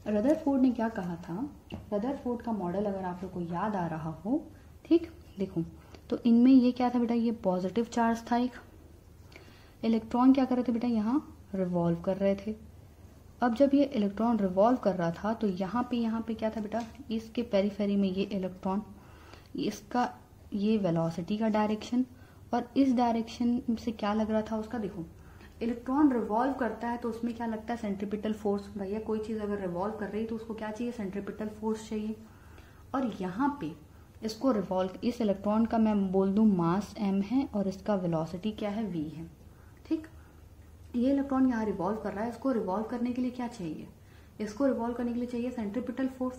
Speaker 1: रदरफोर्ड ने क्या कहा था. रदरफोर्ड का मॉडल अगर आप लोग को याद आ रहा हो, ठीक, देखो तो इनमें ये क्या था बेटा, ये पॉजिटिव चार्ज था. एक इलेक्ट्रॉन क्या कर रहे थे बेटा, यहाँ रिवॉल्व कर रहे थे. अब जब ये इलेक्ट्रॉन रिवॉल्व कर रहा था तो यहाँ पे क्या था बेटा, इसके पेरीफेरी में ये इलेक्ट्रॉन, इसका ये वेलोसिटी का डायरेक्शन, और इस डायरेक्शन से क्या लग रहा था उसका. देखो इलेक्ट्रॉन रिवॉल्व करता है तो उसमें क्या लगता है? Centripetal force. भैया कोई चीज अगर रिवॉल्व कर रही है तो उसको क्या चाहिए? सेंट्रीपिटल फोर्स चाहिए. और यहाँ पे इसको रिवॉल्व, इस इलेक्ट्रॉन का मैं बोल दूं मास m है और इसका वेलोसिटी क्या है? v है. ठीक, ये इलेक्ट्रॉन यहाँ रिवॉल्व कर रहा है. इसको रिवॉल्व करने के लिए क्या चाहिए? इसको रिवॉल्व करने के लिए चाहिए सेंट्रीपिटल फोर्स.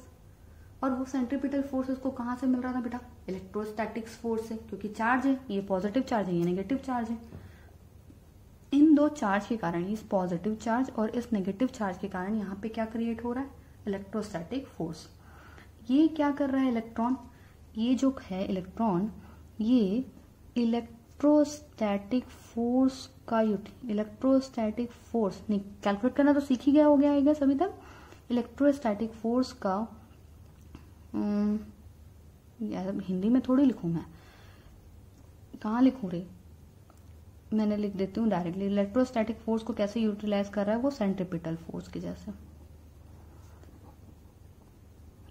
Speaker 1: और वो सेंट्रीपिटल फोर्स इसको कहाँ से मिल रहा था बेटा? इलेक्ट्रोस्टैटिक्स फोर्स से, क्योंकि चार्ज है, ये पॉजिटिव चार्ज है, ये नेगेटिव चार्ज है. इन दो चार्ज के कारण, इस पॉजिटिव चार्ज और इस नेगेटिव चार्ज के कारण यहाँ पे क्या क्रिएट हो रहा है? Electrostatic force. ये क्या कर रहा है इलेक्ट्रॉन? ये जो है इलेक्ट्रॉन, ये इलेक्ट्रोस्टैटिक फोर्स का इलेक्ट्रोस्टैटिक फोर्स नहीं, कैलकुलेट करना तो सीख ही गया हो गया है अभी तक. इलेक्ट्रोस्टैटिक फोर्स का यार हिंदी में थोड़ी लिखूं मैं, कहाँ लिखूं रे, मैंने लिख देती हूँ डायरेक्टली. इलेक्ट्रोस्टैटिक फोर्स को कैसे यूटिलाइज कर रहा है? वो सेंट्रीपिटल फोर्स के जैसे.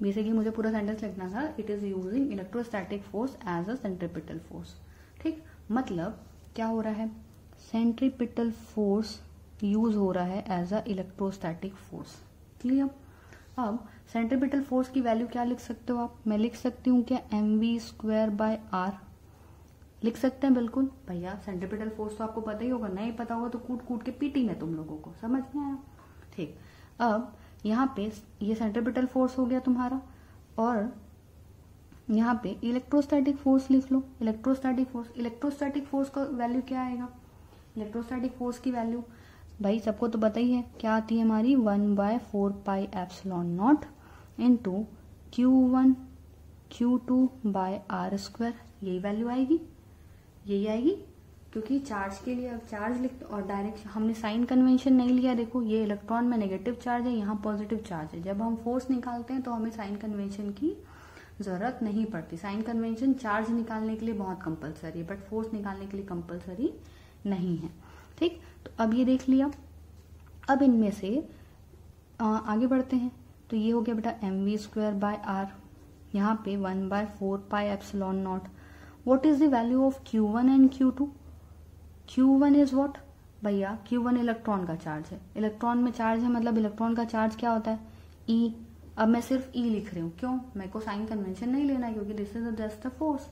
Speaker 1: बेसिकली मुझे पूरा सेंटेंस लिखना था, it is using electrostatic force as a centripetal force. ठीक, मतलब क्या हो रहा है? सेंट्रीपिटल फोर्स यूज हो रहा है as a electrostatic force. Clear? अब सेंट्रीपिटल फोर्स की वैल्यू क्या लिख सकते हो आप? मैं लिख सकती हूँ क्या? mv²/r लिख सकते हैं. बिल्कुल भैया, सेंट्रीपिटल फोर्स तो आपको पता ही होगा, नहीं पता होगा तो कूट कूट के पीटी में तुम लोगों को. समझ में आया? ठीक, अब यहाँ पे ये सेंट्रीपिटल फोर्स हो गया तुम्हारा, और यहाँ पे इलेक्ट्रोस्टैटिक फोर्स लिख लो. इलेक्ट्रोस्टैटिक फोर्स का वैल्यू क्या आएगा? इलेक्ट्रोस्टैटिक फोर्स की वैल्यू भाई सबको तो पता ही है क्या आती है हमारी, 1/4πε0 इंटू Q1 Q2/r². यही वैल्यू आएगी, यही आएगी. क्योंकि चार्ज के लिए अब चार्ज लिख और डायरेक्ट हमने साइन कन्वेंशन नहीं लिया। देखो ये इलेक्ट्रॉन में नेगेटिव चार्ज है, यहाँ पॉजिटिव चार्ज है। जब हम फोर्स निकालते हैं तो हमें साइन कन्वेंशन की जरूरत नहीं पड़ती। साइन कन्वेंशन चार्ज निकालने के लिए बहुत कंपलसरी है, बट फोर्स निकालने के लिए कंपलसरी नहीं है। ठीक, तो अब ये देख लिया। अब इनमें से आगे बढ़ते हैं। तो ये हो गया बेटा mv²/r, यहाँ पे 1/4πε0। What is the value of Q1 and Q2? Q1 is what भैया? Q1 इलेक्ट्रॉन का चार्ज है। इलेक्ट्रॉन में चार्ज है मतलब इलेक्ट्रॉन का चार्ज क्या होता है? E। अब मैं सिर्फ E लिख रही हूँ, क्यों? मेरे को साइन कन्वेंशन नहीं लेना है क्योंकि this is just a force.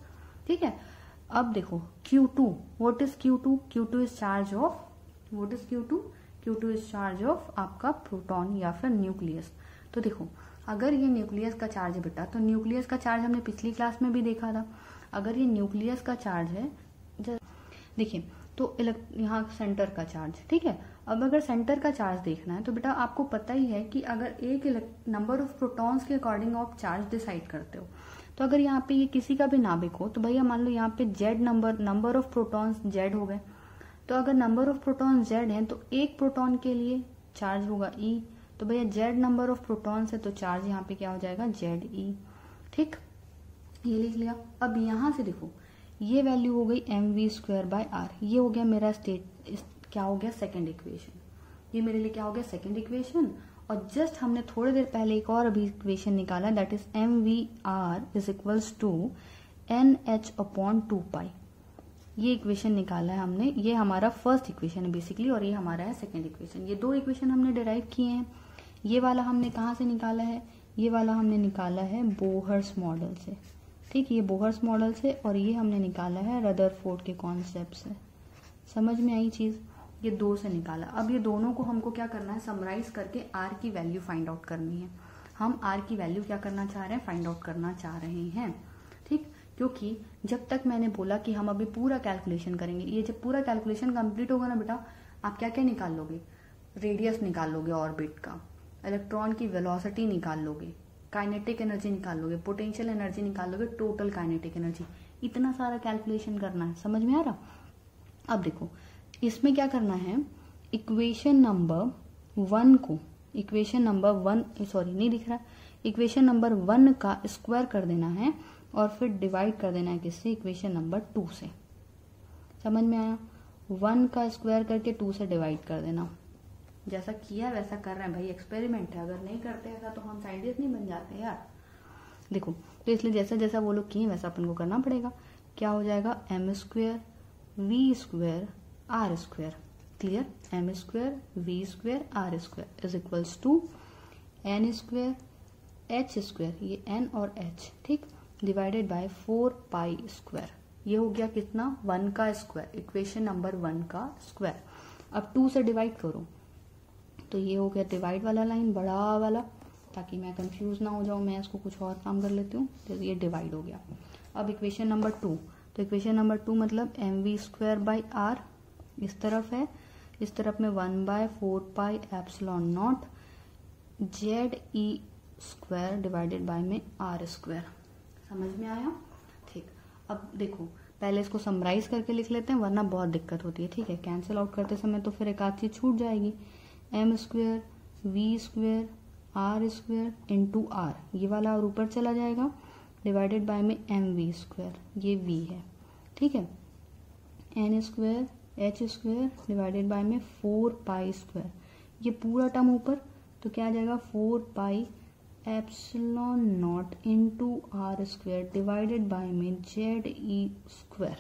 Speaker 1: ठीक है, अब देखो Q2, what is Q2? Q2 is charge of, what is Q2? Q2 is charge of आपका प्रोटॉन या फिर न्यूक्लियस। तो देखो अगर ये न्यूक्लियस का चार्ज है बेटा, तो न्यूक्लियस का चार्ज हमने पिछली क्लास में भी देखा था। अगर ये न्यूक्लियस का चार्ज है, देखिए तो यहाँ सेंटर का चार्ज, ठीक है। अब अगर सेंटर का चार्ज देखना है तो बेटा आपको पता ही है कि अगर एक नंबर ऑफ प्रोटॉन्स के अकॉर्डिंग आप चार्ज डिसाइड करते हो। तो अगर यहाँ पे ये किसी का भी नाभिक हो तो भैया मान लो यहाँ पे Z number of protons Z हो गए। तो अगर नंबर ऑफ प्रोटॉन्स जेड है तो एक प्रोटॉन के लिए चार्ज होगा E। तो भैया जेड नंबर ऑफ प्रोटॉन्स है तो चार्ज यहाँ पे क्या हो जाएगा? ZE। ठीक, ये लिख लिया। अब यहाँ से देखो ये वैल्यू हो गई mv²/r। ये हो गया मेरा क्या हो गया? Second equation. ये मेरे लिए क्या हो गया? Second equation. और जस्ट हमने थोड़ी देर पहले एक और अभी इक्वेशन निकाला, that is mvr is equals to NH/2π। ये इक्वेशन निकाला है हमने। ये हमारा फर्स्ट इक्वेशन है बेसिकली और ये हमारा है सेकेंड इक्वेशन। ये दो इक्वेशन हमने डिराइव किए हैं। ये वाला हमने कहाँ से निकाला है? ये वाला हमने निकाला है बोहर्स मॉडल से। ठीक, ये बोहर्स मॉडल से, और ये हमने निकाला है रदरफोर्ड के कॉन्सेप्ट से। समझ में आई चीज? ये दो से निकाला। अब ये दोनों को हमको क्या करना है? समराइज करके आर की वैल्यू फाइंड आउट करनी है। हम आर की वैल्यू क्या करना चाह रहे हैं? फाइंड आउट करना चाह रहे हैं। ठीक, क्योंकि जब तक मैंने बोला कि हम अभी पूरा कैलकुलेशन करेंगे, ये जब पूरा कैलकुलेशन कंप्लीट होगा ना बेटा, आप क्या क्या निकाल लोगे? रेडियस निकाल लोगे ऑर्बिट का, इलेक्ट्रॉन की वेलोसिटी निकाल लोगे, काइनेटिक एनर्जी निकाल लोगे, पोटेंशियल एनर्जी निकाल लोगे, टोटल काइनेटिक एनर्जी। इतना सारा कैलकुलेशन करना है। समझ में आ रहा? अब देखो इसमें क्या करना है, इक्वेशन नंबर 1 को, इक्वेशन नंबर 1 सॉरी नहीं दिख रहा, इक्वेशन नंबर 1 का स्क्वायर कर देना है और फिर डिवाइड कर देना है किससे? इक्वेशन नंबर 2 से। समझ में आया? 1 का स्क्वायर करके 2 से डिवाइड कर देना। जैसा किया वैसा कर रहे हैं भाई, एक्सपेरिमेंट है। अगर नहीं करते ऐसा तो हम साइंटिस्ट नहीं बन जाते यार। देखो तो इसलिए जैसा जैसा वो लोग किए वैसा अपन को करना पड़ेगा। क्या हो जाएगा? m² v² r²। Clear? m² v² r² is equals to n² h², ये n और h, ठीक, डिवाइडेड बाय 4π²। ये हो गया कितना? 1 का स्क्वायर, इक्वेशन नंबर 1 का स्क्वायर। अब 2 से डिवाइड करो तो ये हो गया डिवाइड वाला लाइन, बड़ा वाला, ताकि मैं कंफ्यूज ना हो जाऊं। मैं इसको कुछ और काम कर लेती हूँ। तो ये डिवाइड हो गया। अब इक्वेशन नंबर 2, तो इक्वेशन नंबर 2 मतलब mv²/r इस तरफ है, इस तरफ में 1/4πε0 ZE² डिवाइडेड बाय में r²। समझ में आया? ठीक, अब देखो पहले इसको समराइज करके लिख लेते हैं वरना बहुत दिक्कत होती है। ठीक है, कैंसिल आउट करते समय तो फिर एक आध चीज छूट जाएगी। m² v² r² into r, ये वाला और ऊपर चला जाएगा, डिवाइडेड बाय में mv², ये v है। ठीक है, n² h² डिवाइडेड बाय में 4π², ये पूरा टर्म ऊपर, तो क्या आ जाएगा? 4πε0 इंटू r² डिवाइडेड बाय में ZE²।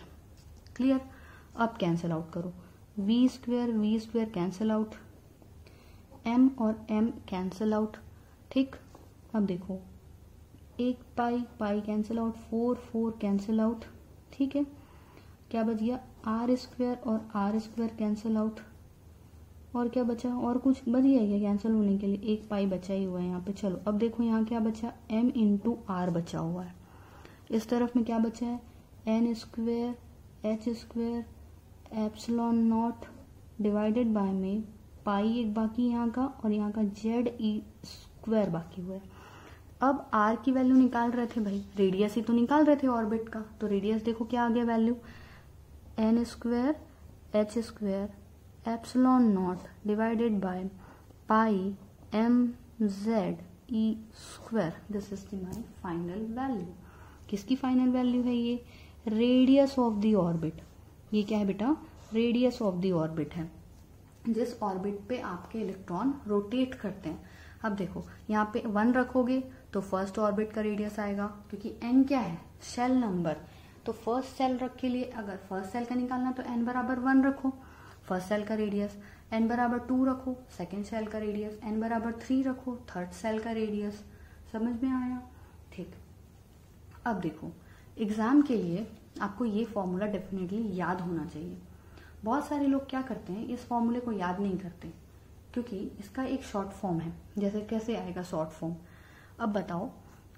Speaker 1: क्लियर? अब कैंसिल आउट करो, v² कैंसिल आउट, m और m कैंसिल आउट। ठीक, अब देखो 1 pi cancel out, 4 cancel out. ठीक है, क्या बच गया? r² और r² कैंसिल आउट, और क्या बचा? और कुछ बच गया क्या कैंसिल होने के लिए? 1 पाई बचा ही हुआ है यहाँ पे। चलो अब देखो यहाँ क्या बचा? m इंटू r बचा हुआ है। इस तरफ में क्या बचा है? n² h² ε0 डिवाइडेड बाय में पाई एक बाकी यहाँ का, और यहाँ का ZE² बाकी हुआ है। अब r की वैल्यू निकाल रहे थे भाई, रेडियस ही तो निकाल रहे थे ऑर्बिट का, तो रेडियस देखो क्या आ गया value? n² H square epsilon not divided by pi M Z E square, this is my final value. किसकी फाइनल वैल्यू है ये? Radius of the orbit. ये क्या है बेटा? रेडियस ऑफ द ऑर्बिट है, जिस ऑर्बिट पे आपके इलेक्ट्रॉन रोटेट करते हैं। अब देखो यहाँ पे 1 रखोगे तो फर्स्ट ऑर्बिट का रेडियस आएगा, क्योंकि n क्या है? Shell number. तो फर्स्ट सेल रख के लिए अगर फर्स्ट सेल का निकालना तो n बराबर 1 रखो फर्स्ट सेल का रेडियस, n बराबर 2 रखो सेकेंड सेल का रेडियस, n बराबर 3 रखो थर्ड सेल का रेडियस। समझ में आया? ठीक। अब देखो एग्जाम के लिए आपको ये फॉर्मूला डेफिनेटली याद होना चाहिए। बहुत सारे लोग क्या करते हैं, इस फॉर्मूले को याद नहीं करते, क्योंकि इसका एक शॉर्ट फॉर्म है। जैसे कैसे आएगा शॉर्ट फॉर्म? अब बताओ,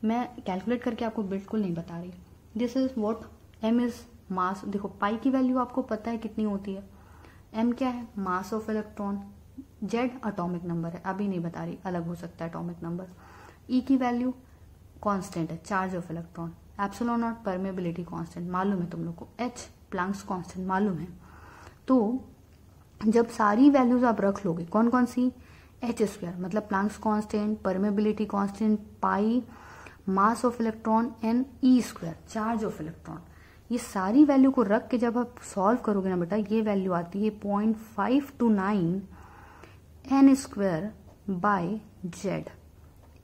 Speaker 1: मैं कैलकुलेट करके आपको बिल्कुल नहीं बता रही। This is what m is mass. देखो पाई की वैल्यू आपको पता है कितनी होती है, m क्या है? Mass of electron, z atomic number है, अभी नहीं बता रही, अलग हो सकता है एटॉमिक नंबर। e की वैल्यू कांस्टेंट है, charge of electron. Epsilon not permeability constant मालूम है तुम लोग को, h प्लैंक्स कांस्टेंट मालूम है। तो जब सारी वैल्यूज आप रख लोगे, कौन कौन सी? एच स्क्वायर मतलब Planck's constant, permeability constant, pi, mass of electron and E square charge of electron, ये सारी वैल्यू को रख के जब आप सॉल्व करोगे ना बेटा, ये वैल्यू आती है 0.529 n square by Z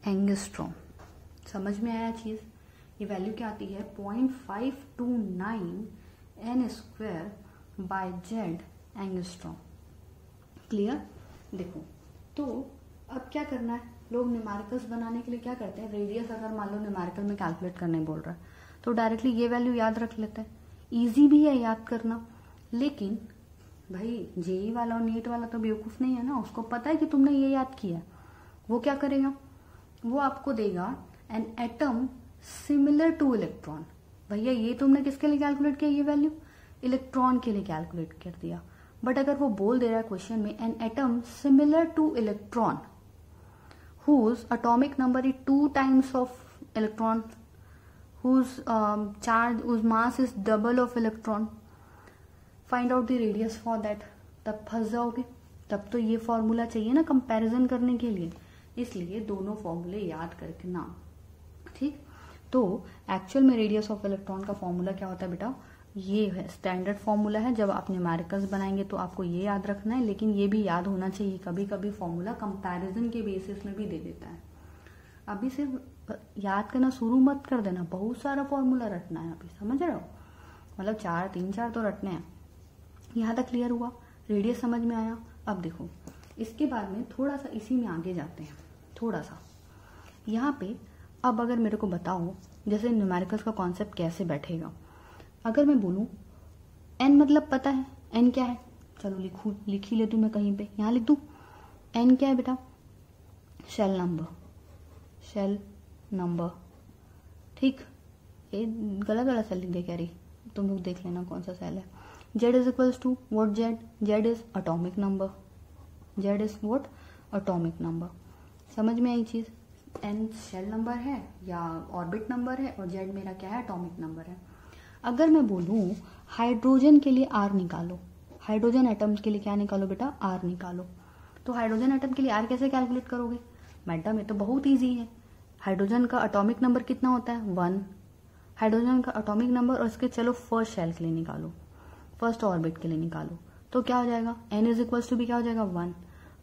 Speaker 1: angstrom. समझ में आया चीज? ये वैल्यू क्या आती है? 0.529 n square by Z angstrom. Clear? देखो तो अब क्या करना है, लोग न्यूमेरिकल्स बनाने के लिए क्या करते हैं, रेडियस अगर मान लो न्यूमेरिकल में कैलकुलेट करने बोल रहा है तो डायरेक्टली ये वैल्यू याद रख लेते हैं। इजी भी है याद करना, लेकिन भाई जेई वाला और नीट वाला तो बेवकूफ नहीं है ना, उसको पता है कि तुमने ये याद किया। वो क्या करेगा? वो आपको देगा an atom similar two electron. भैया ये तुमने किसके लिए कैलकुलेट किया? ये वैल्यू इलेक्ट्रॉन के लिए कैलकुलेट कर दिया। बट अगर वो बोल दे रहा है क्वेश्चन में an atom similar two electron whose atomic number is 2 times of electron, whose whose mass is double of electron, find out the radius for that, तब फंस जाओगे। तब तो ये फॉर्मूला चाहिए ना कंपैरिजन करने के लिए, इसलिए दोनों फॉर्मूले याद करके ना। ठीक, तो एक्चुअल में रेडियस ऑफ इलेक्ट्रॉन का फॉर्मूला क्या होता है बेटा? ये है स्टैंडर्ड फॉर्मूला है। जब आप न्यूमेरिकल्स बनाएंगे तो आपको ये याद रखना है, लेकिन ये भी याद होना चाहिए, कभी कभी फॉर्मूला कंपैरिजन के बेसिस में भी दे देता है। अभी सिर्फ याद करना शुरू मत कर देना, बहुत सारा फॉर्मूला रटना है अभी, समझ रहे हो? मतलब 3-4 तो रटने हैं। यहाँ तक क्लियर हुआ? रेडियस समझ में आया? अब देखो इसके बाद में थोड़ा सा इसी में आगे जाते हैं, थोड़ा सा यहाँ पे। अब अगर मेरे को बताओ जैसे न्यूमेरिकल्स का कॉन्सेप्ट कैसे बैठेगा। अगर मैं बोलूं n मतलब पता है, n क्या है? चलो लिख ही लेती हूँ मैं कहीं पे, यहाँ लिख दूं। n क्या है बेटा? Shell number. ठीक, ये गलत सेल लिख दे कह रही, तुम लोग देख लेना कौन सा सेल है। z is equals to what? z is atomic number. z is what? Atomic number. समझ में आई चीज? n शेल नंबर है या ऑर्बिट नंबर है, और z मेरा क्या है? एटॉमिक नंबर है। अगर मैं बोलूं हाइड्रोजन के लिए r निकालो, हाइड्रोजन एटम्स के लिए क्या निकालो बेटा? r निकालो। तो हाइड्रोजन एटम के लिए r कैसे कैलकुलेट करोगे? मैडम ये तो बहुत इजी है। हाइड्रोजन का एटॉमिक नंबर कितना होता है? 1। हाइड्रोजन का एटॉमिक नंबर और इसके चलो फर्स्ट शेल के लिए निकालो, फर्स्ट ऑर्बिट के लिए निकालो, तो क्या हो जाएगा? n इज इक्वल्स टू भी क्या हो जाएगा? 1।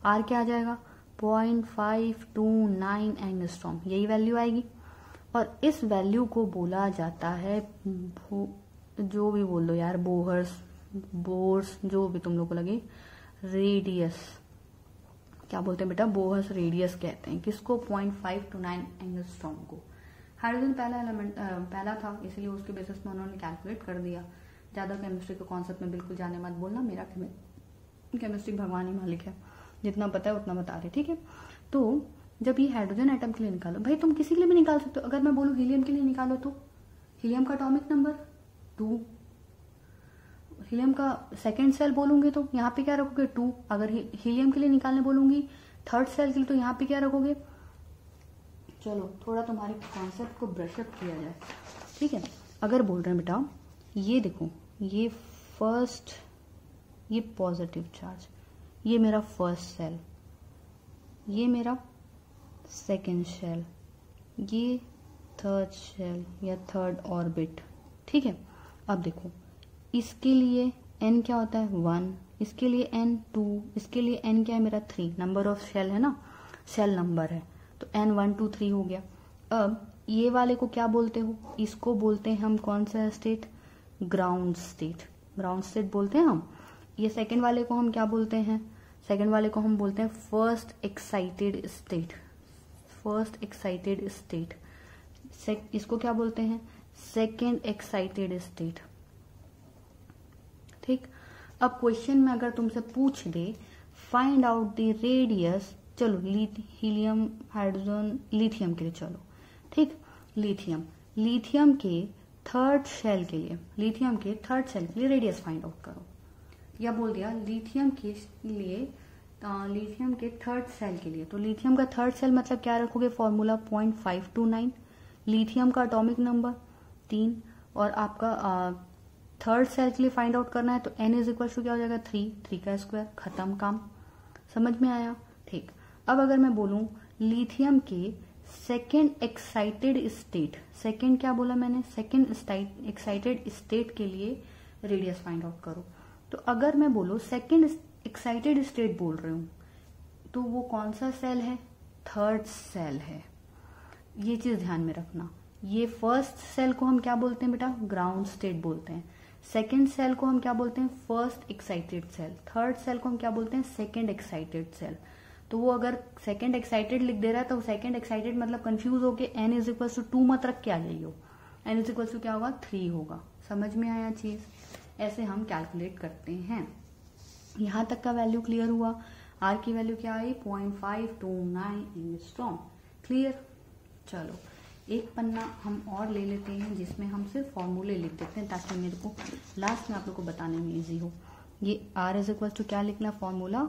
Speaker 1: r क्या आ जाएगा? 0.529 एंगस्ट्रॉम, यही वैल्यू आएगी। और इस वैल्यू को बोला जाता है, जो भी बोल दो यार, बोर्स जो भी तुम लोग को लगे, रेडियस। क्या बोलते हैं बेटा? बोहर्स रेडियस कहते हैं किसको? 0.529 एंगस्ट्रॉम को। हाइड्रोजन पहला एलिमेंट पहला था, इसलिए उसके बेसिस में उन्होंने कैलकुलेट कर दिया। ज्यादा केमिस्ट्री के कॉन्सेप्ट में बिल्कुल जाने मत बोलना, मेरा केमिस्ट्री भगवान ही मालिक है, जितना पता है उतना बता रहे। ठीक है, तो जब ये हाइड्रोजन एटम के लिए निकालो, भाई तुम किसी के लिए भी निकाल सकते हो। अगर मैं बोलूं हीलियम के लिए निकालो, तो हीलियम का एटॉमिक नंबर 2। हीलियम का सेकेंड सेल बोलूंगी तो यहाँ पे क्या रखोगे? 2। अगर हीलियम के लिए निकालने बोलूंगी थर्ड सेल के लिए, तो यहाँ पे क्या रखोगे? चलो थोड़ा तुम्हारे कॉन्सेप्ट को ब्रशअप किया जाए। ठीक है, अगर बोल रहे हैं बेटा ये देखो, ये फर्स्ट ये पॉजिटिव चार्ज, ये मेरा फर्स्ट शेल, ये मेरा सेकेंड शेल, ये थर्ड शेल या थर्ड ऑर्बिट। ठीक है, अब देखो इसके लिए n क्या होता है 1, इसके लिए n 2, इसके लिए n क्या है मेरा 3, नंबर ऑफ शेल है ना, शेल नंबर है, तो n 1 2 3 हो गया। अब ये वाले को क्या बोलते हो, इसको बोलते हैं हम कौन सा state, ground state, ground state बोलते हैं हम। ये सेकंड वाले को हम क्या बोलते हैं, सेकंड वाले को हम बोलते हैं first excited state, first excited state. इसको क्या बोलते हैं, सेकेंड एक्साइटेड स्टेट। ठीक, अब क्वेश्चन में अगर तुमसे पूछ they find out the radius, चलो हीलियम हाइड्रोजन लिथियम के लिए चलो, ठीक, लिथियम के थर्ड शेल के लिए, लिथियम के थर्ड शेल के लिए रेडियस फाइंड आउट करो, या बोल दिया लिथियम के लिए, लिथियम के थर्ड सेल के लिए। तो लिथियम का थर्ड सेल मतलब क्या रखोगे, फॉर्मूला 0.529, लिथियम का एटॉमिक नंबर 3, और आपका थर्ड सेल के लिए फाइंड आउट करना है तो n इज इक्वल टू क्या हो जाएगा 3 का स्क्वायर, खत्म काम। समझ में आया? ठीक, अब अगर मैं बोलूं लिथियम के सेकेंड एक्साइटेड स्टेट, सेकेंड क्या बोला मैंने, सेकेंड एक्साइटेड स्टेट के लिए रेडियस फाइंड आउट करो, तो अगर मैं बोलूं सेकेंड एक्साइटेड स्टेट बोल रही हूं तो वो कौन सा सेल है, थर्ड सेल है। ये चीज ध्यान में रखना, ये फर्स्ट सेल को हम क्या बोलते हैं बेटा, ग्राउंड स्टेट बोलते हैं, सेकेंड सेल को हम क्या बोलते हैं, first excited shell, third shell को हम क्या बोलते हैं, सेकेंड एक्साइटेड सेल। तो वो अगर सेकेंड एक्साइटेड लिख दे रहा है तो सेकेंड एक्साइटेड मतलब कंफ्यूज होके n इज इक्वल टू 2 मत रख के आ जाइयो, n इज इक्वल टू क्या होगा 3 होगा। समझ में आया चीज? ऐसे हम कैलकुलेट करते हैं। यहां तक का वैल्यू क्लियर हुआ। आर की वैल्यू क्या आई 0.529 एंगस्ट्रॉम। क्लियर? चलो एक पन्ना हम और ले लेते हैं जिसमें हम सिर्फ फॉर्मूले लिख देते हैं ताकि मेरे को लास्ट में आप लोग को बताने में इजी हो। ये आर इज इक्वल टू क्या लिखना formula,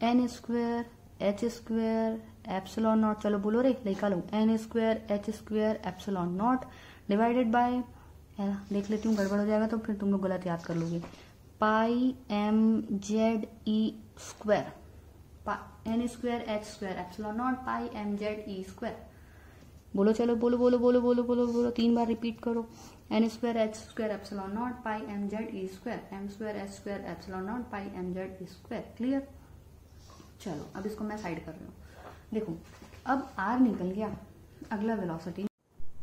Speaker 1: n square h square epsilon naught, चलो बोलो रे लिखा लो, n square h square epsilon not divided by, देख लेती हूँ गड़बड़ हो जाएगा तो फिर तुम लोग गलत याद कर लोगे, पाई एम जेड ई square, N square H square epsilon naught pi M Z ई स्क्वायर। बोलो चलो बोलो बोलो बोलो बोलो बोलो बोलो 3 बार रिपीट करो, n square H square epsilon naught pi M Z ई square, m square H square epsilon naught pi M Z ई स्क्वायर। क्लियर? चलो अब इसको मैं साइड कर रही हूँ। देखो अब आर निकल गया, अगला वेलोसिटी।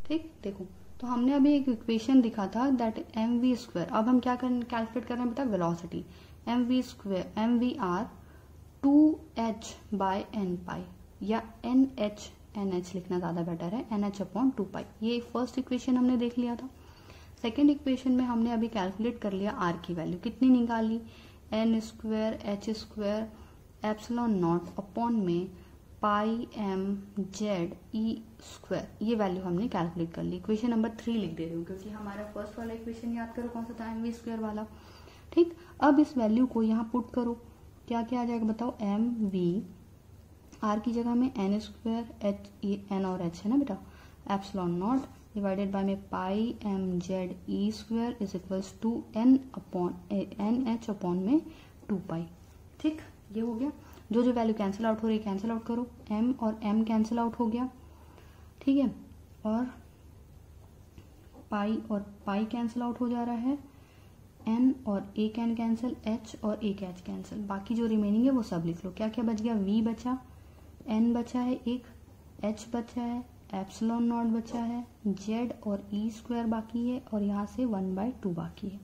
Speaker 1: ठीक, देखो तो हमने अभी एक इक्वेशन दिखा था दैट एम वी स्क्वायर, अब हम क्या कैलकुलेट कर रहे हैं बेटा, velocity, m v square m we r 2h by n pi, या एन एच लिखना ज्यादा बेटर है, एन एच अपॉन 2 पाई। ये फर्स्ट इक्वेशन हमने देख लिया था। सेकेंड इक्वेशन में हमने अभी कैलकुलेट कर लिया आर की वैल्यू, कितनी निकाली, N square H square epsilon nought upon में पाई एम जेड ई स्क्वायर, ये वैल्यू हमने कैलकुलेट कर ली। इक्वेशन नंबर 3 लिख दे रही हूँ क्योंकि हमारा फर्स्ट वाला इक्वेशन याद करो कौन सा था, एम वी स्क्वायर वाला। ठीक, अब इस वैल्यू को यहाँ पुट करो, क्या क्या आ जाएगा बताओ, एम वी आर की जगह में एन स्क्वायर एच, एन और एच है ना बेटा, एप्सिलॉन नॉट डिवाइडेड बाय में pi M Z E square is equals to n h upon में 2 पाई। ठीक, ये हो गया। जो जो वैल्यू कैंसिल आउट हो रही है कैंसिल आउट करो, m और m कैंसिल आउट हो गया, ठीक है, और पाई कैंसिल आउट हो जा रहा है, n और एक n कैंसिल, h और एक h कैंसिल, बाकी जो रिमेनिंग है वो सब लिख लो। क्या क्या बच गया, v बचा, n बचा है एक, h बचा है, एप्सिलॉन नॉट बचा है, z और e स्क्वायर बाकी है, और यहाँ से 1/2 बाकी है।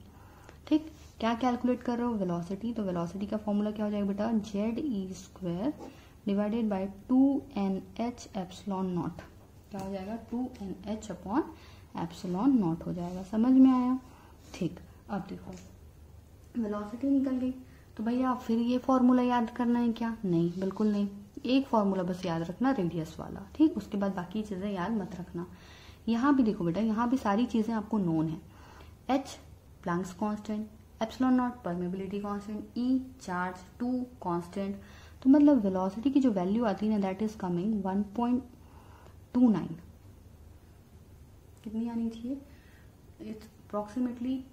Speaker 1: ठीक, क्या कैलकुलेट कर रहे हो, वेलोसिटी, तो वेलोसिटी का फॉर्मूला क्या हो जाएगा बेटा, Z E square divided bye 2NH epsilon not, क्या हो जाएगा 2NH अपॉन एप्सिलॉन नॉट हो जाएगा। समझ में आया? ठीक, अब देखो वेलोसिटी निकल गई, तो भैया फिर ये फॉर्मूला याद करना है क्या, नहीं बिल्कुल नहीं, एक फॉर्मूला बस याद रखना रेडियस वाला। ठीक, उसके बाद बाकी चीजें याद मत रखना। यहाँ भी देखो बेटा, यहाँ भी सारी चीजें आपको नोन है, h Planck's constant, epsilon not permeability constant, E charge, 2 constant, तो मतलब वेलोसिटी की जो वैल्यू आती है ना दैट इज कमिंग 1.29, कितनी आनी चाहिए, इट्स अप्रोक्सीमेटली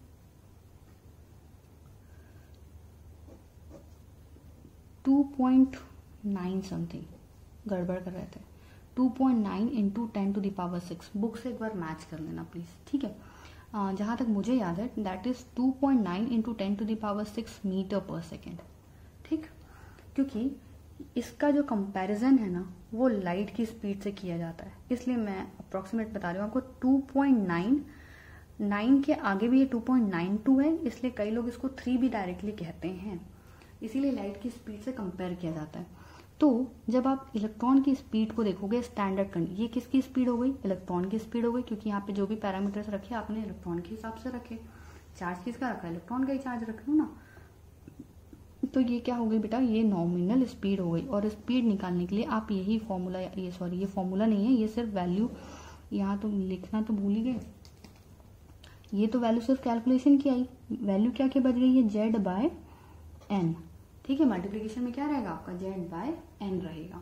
Speaker 1: 2.9 समथिंग गड़बड़ कर रहे थे, 2.9 इंटू 10⁻6। बुक से एक बार मैच कर लेना प्लीज़, ठीक है। जहाँ तक मुझे याद है दैट इज़ 2.9 इंटू 10⁻6 मीटर पर सेकेंड, ठीक। क्योंकि इसका जो कंपैरिजन है ना वो लाइट की स्पीड से किया जाता है, इसलिए मैं अप्रॉक्सीमेट बता रही हूँ आपको। 2.9 के आगे भी ये 2.92 है, इसलिए कई लोग इसको 3 भी डायरेक्टली कहते हैं, इसीलिए लाइट की स्पीड से कंपेयर किया जाता है। तो जब आप इलेक्ट्रॉन की स्पीड को देखोगे स्टैंडर्ड कंडीशन, ये किसकी स्पीड हो गई, इलेक्ट्रॉन की स्पीड हो गई, क्योंकि यहाँ पे जो भी पैरामीटर्स रखे आपने इलेक्ट्रॉन के हिसाब से रखे। चार्ज किसका रखा है, इलेक्ट्रॉन का ही चार्ज रख लो ना। तो ये क्या हो गई बेटा, ये नॉमिनल स्पीड हो गई। और स्पीड निकालने के लिए आप यही फॉर्मूला, ये सॉरी ये फॉर्मूला नहीं है, ये सिर्फ वैल्यू, यहाँ तो लिखना तो भूल ही गए, ये तो वैल्यू सिर्फ कैलकुलेशन की आई। वैल्यू क्या क्या बच गई है, Z/N, ठीक है। मल्टीप्लीकेशन में क्या रहेगा आपका, Z/N रहेगा।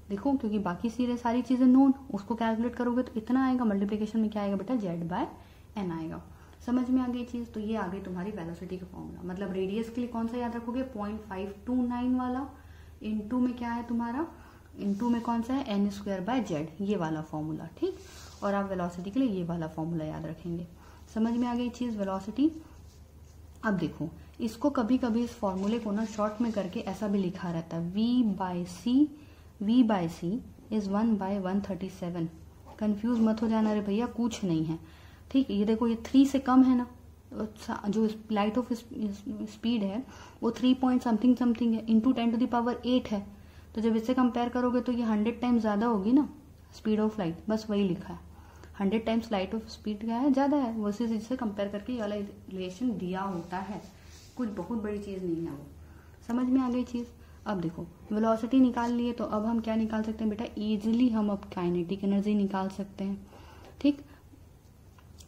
Speaker 1: देखो क्योंकि बाकी सारी चीजें नोन, उसको कैलकुलेट करोगे तो इतना आएगा, मल्टीप्लीकेशन में क्या आएगा बेटा, Z/N आएगा। समझ में आ गई चीज। तो ये आ गई तुम्हारी वेलोसिटी का फॉर्मूला। मतलब रेडियस के लिए कौन सा याद रखोगे, 0.529 वाला, इनटू में क्या है तुम्हारा, इनटू में कौन सा है, n²/z, ये वाला फॉर्मूला, ठीक। और आप वेलोसिटी के लिए ये वाला फॉर्मूला याद रखेंगे। समझ में आ गई चीज, वेलोसिटी। अब देखो इसको कभी कभी इस फॉर्मूले को ना शॉर्ट में करके ऐसा भी लिखा रहता है, V/c इज 1/137। कंफ्यूज मत हो जाना रे भैया, कुछ नहीं है, ठीक। ये देखो ये 3 से कम है ना, जो लाइट ऑफ स्पीड है वो 3 पॉइंट समथिंग समथिंग है, इंटू 10⁸ है। तो जब इससे कंपेयर करोगे तो ये 100 टाइम्स ज्यादा होगी ना स्पीड ऑफ लाइट, बस वही लिखा है। 100 टाइम्स लाइट ऑफ स्पीड क्या है, ज्यादा है, वर्सेस इससे कंपेयर करके ये वाला रिलेशन दिया होता है। कुछ बहुत बड़ी चीज नहीं है वो। समझ में आ गई चीज। अब देखो वेलोसिटी निकाल लिए, तो अब हम क्या निकाल सकते हैं बेटा, इजिली हम अब काइनेटिक एनर्जी निकाल सकते हैं, ठीक।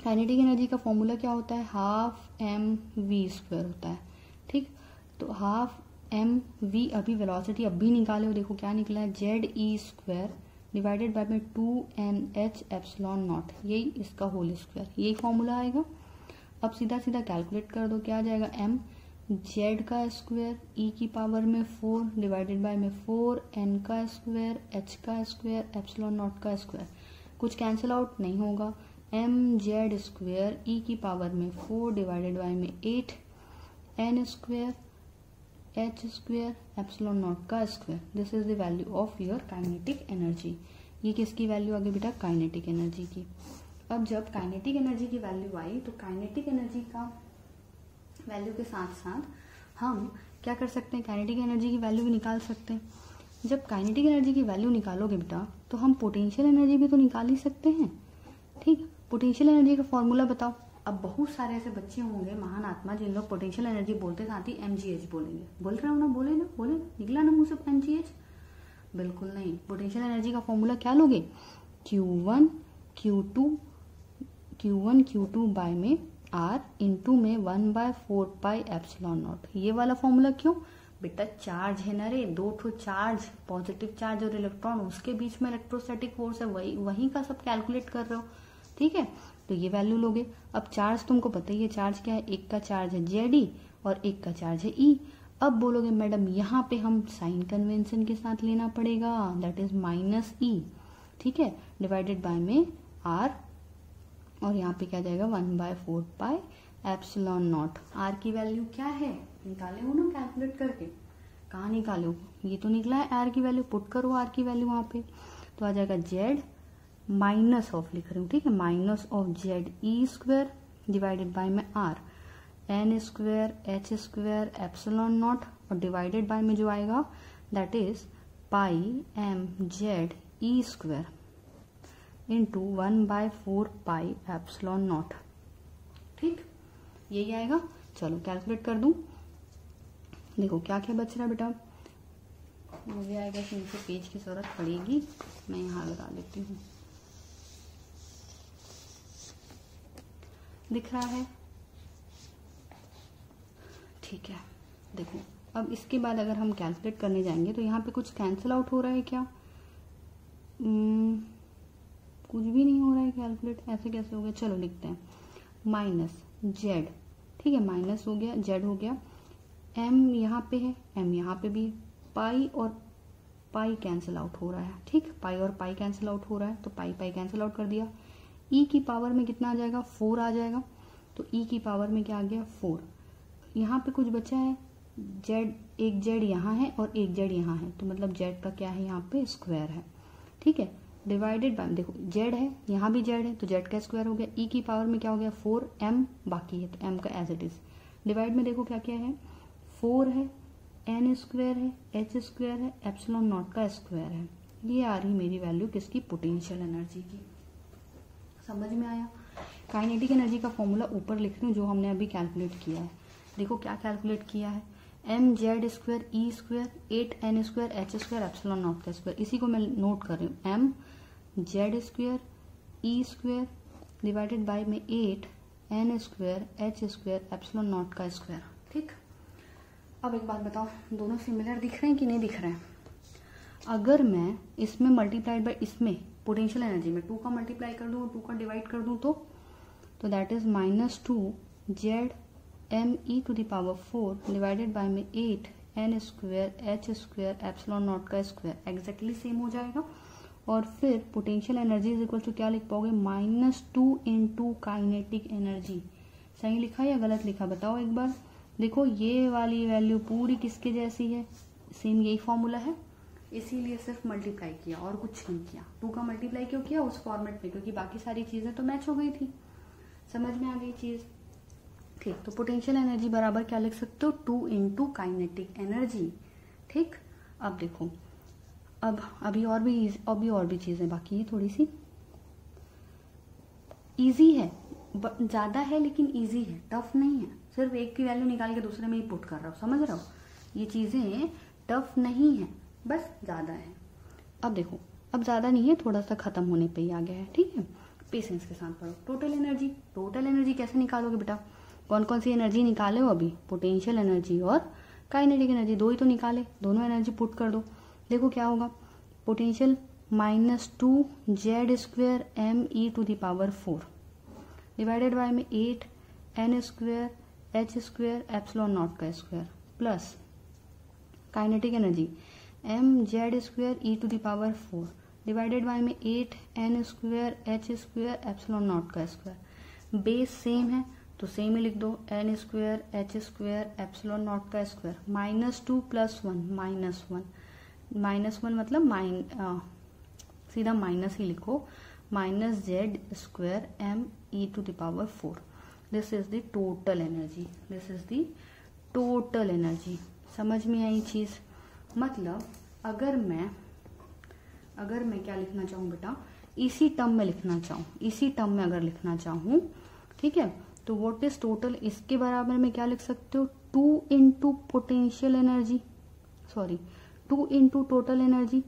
Speaker 1: काइनेटिक एनर्जी का फॉर्मूला क्या होता है, 12mv² होता है, ठीक। तो 12mv, अभी वेलोसिटी अभी निकाले हो, देखो क्या निकला है, ZE² डिवाइडेड बाय में 2NH∈0, यही इसका होल स्क्वायर, यही फॉर्मूला आएगा। अब सीधा सीधा कैलकुलेट कर दो, क्या आ जाएगा, m z का स्क्वायर e की पावर में 4 डिवाइडेड बाय में 4 n का स्क्वायर h का स्क्वायर ε0 का स्क्वायर, कुछ कैंसिल आउट नहीं होगा, mz स्क्वायर e की पावर में 4 डिवाइडेड बाय में 8 n स्क्वायर h स्क्वायर ε0 का square. This is the value of your kinetic energy. ये किसकी वैल्यू आ गई बेटा, काइनेटिक एनर्जी की। अब जब काइनेटिक एनर्जी की वैल्यू आई तो काइनेटिक एनर्जी का वैल्यू के साथ साथ हम क्या कर सकते हैं, काइनेटिक एनर्जी की वैल्यू भी निकाल सकते हैं। जब काइनेटिक एनर्जी की वैल्यू निकालोगे बेटा तो हम पोटेंशियल एनर्जी भी तो निकाल ही सकते हैं, ठीक। पोटेंशियल एनर्जी का फॉर्मूला बताओ। अब बहुत सारे ऐसे बच्चे होंगे महान आत्मा जिन लोग पोटेंशियल एनर्जी बोलते साथ ही mgh बोलेंगे। बोल रहे हो ना, बोले ना, बोले ना, निकला ना मुंह से mgh, बिल्कुल नहीं। पोटेंशियल एनर्जी का फॉर्मूला क्या लोगे, Q1 Q2 बाय में R इंटू में 1/4πε0। ये वाला फॉर्मूला क्यों बेटा, चार्ज है ना रे, दो ठो चार्ज, पॉजिटिव चार्ज और इलेक्ट्रॉन, उसके बीच में इलेक्ट्रोस्टैटिक फोर्स है, वही का सब कैलकुलेट कर रहे हो, ठीक है। तो ये वैल्यू लोगे। अब चार्ज तुमको पता ही है, चार्ज क्या है, एक का चार्ज है Ze और एक का चार्ज है E। अब बोलोगे मैडम यहाँ पे हम साइन कन्वेंशन के साथ लेना पड़ेगा, दैट इज -E, ठीक है, डिवाइडेड बाय में R, और यहाँ पे क्या जाएगा 1/4πε0। R की वैल्यू क्या है, निकाले हो ना कैलकुलेट करके, कहाँ निकाले हो, ये तो निकला है R की वैल्यू, पुट करो R की वैल्यू वहां पे, तो आ जाएगा Z माइनस ऑफ लिख रही हूँ, ठीक है, -ZE² डिवाइडेड बाय में R n² h² ε0 और डिवाइडेड बाय में जो आएगा दैट इज πmze² इंटू 1/4πε0, ठीक, यही आएगा। चलो कैलकुलेट कर दूं, देखो क्या क्या बच रहा है बेटा, मुझे आएगा कि इनसे पेज की जरूरत पड़ेगी, मैं यहाँ लगा देती हूँ, दिख रहा है, ठीक है। देखो अब इसके बाद अगर हम कैलकुलेट करने जाएंगे तो यहाँ पे कुछ कैंसिल आउट हो रहा है क्या, कुछ भी नहीं हो रहा है कैलकुलेट, ऐसे कैसे हो गया, चलो लिखते हैं -Z, ठीक है, माइनस हो गया, Z हो गया, M यहाँ पे है, M यहाँ पे भी, पाई और पाई कैंसिल आउट हो रहा है, ठीक, पाई और पाई कैंसिल आउट हो रहा है, तो पाई पाई कैंसिल आउट कर दिया। ई की पावर में कितना आ जाएगा, 4 आ जाएगा, तो ई की पावर में क्या आ गया, 4। यहाँ पे कुछ बचा है, जेड, एक जेड यहाँ है और एक जेड यहाँ है, तो मतलब जेड का क्या है यहाँ पे, स्क्वायर है, ठीक है। डिवाइडेड बाय, देखो जेड है, यहाँ भी जेड है, तो जेड का स्क्वायर हो गया। ई की पावर में क्या हो गया, 4, एम बाकी है, तो एम का एज इट इज। डिवाइड में देखो क्या क्या है, 4 है, एन स्क्वायर है, एच स्क्वायर है, एप्सिलॉन नॉट का स्क्वायर है। ये आ रही मेरी वैल्यू किसकी, पोटेंशियल एनर्जी की। समझ में आया। काइनेटिक एनर्जी का फॉर्मूला ऊपर लिख रही हूँ जो हमने अभी कैलकुलेट किया है। देखो क्या कैलकुलेट किया है, M Z square E square 8 n square H square epsilon not का स्क्वायर, इसी को मैं नोट कर रही हूँ, M Z square E square divided by में 8 n square H square epsilon not का स्क्वायर, ठीक। अब एक बात बताओ, दोनों सिमिलर दिख रहे हैं कि नहीं दिख रहे हैं। अगर मैं इसमें मल्टीप्लाइड बाय इसमें पोटेंशियल एनर्जी में 2 का मल्टीप्लाई कर दूँ, 2 का डिवाइड कर दूँ, तो that is -2 Z M E to the power 4 divided by में 8 n square H square epsilon not का स्क्वायर, एग्जैक्टली सेम हो जाएगा। और फिर potential energy is equal to क्या लिख पाओगे, -2 इंटू काइनेटिक एनर्जी। सही लिखा या गलत लिखा बताओ एक बार। देखो ये वाली वैल्यू पूरी किसके जैसी है, सेम यही फॉर्मूला है, इसीलिए सिर्फ मल्टीप्लाई किया और कुछ नहीं किया। 2 का मल्टीप्लाई क्यों किया, उस फॉर्मेट में, क्योंकि बाकी सारी चीजें तो मैच हो गई थी। समझ में आ गई चीज, ठीक। तो पोटेंशियल एनर्जी बराबर क्या लिख सकते हो, 2 इंटू काइनेटिक एनर्जी, ठीक। अब देखो, अब अभी और भी चीजें बाकी है, थोड़ी सी इजी है, ज्यादा है लेकिन इजी है, टफ नहीं है। सिर्फ एक की वैल्यू निकाल के दूसरे में ही पुट कर रहा हूँ, समझ रहा हो। ये चीजें टफ नहीं है, बस ज्यादा है। अब देखो, अब ज्यादा नहीं है, थोड़ा सा खत्म होने पे ही आ गया है, ठीक है। पेशेंस के साथ पढ़ो। टोटल एनर्जी कैसे निकालोगे बेटा, कौन कौन सी एनर्जी निकाले हो अभी, पोटेंशियल एनर्जी और काइनेटिक एनर्जी, 2 ही तो निकाले, दोनों एनर्जी पुट कर दो। देखो क्या होगा, potential -2 z square m E to the power 4 divided by में 8 n square H square epsilon not का square plus kinetic energy m Z square e to the power 4 divided by में 8 n square H square epsilon not का square. Base same है तो same ही लिख दो, n square H square epsilon not का square, -2 + 1 -1 मतलब सीधा माइनस ही लिखो, -z square m e to the power 4। This is the total energy. समझ में आई चीज। मतलब अगर मैं क्या लिखना चाहूँ बेटा, इसी टर्म में अगर लिखना चाहूँ, ठीक है, तो व्हाट इज टोटल, इसके बराबर में क्या लिख सकते हो, 2 into potential energy, 2 into total energy.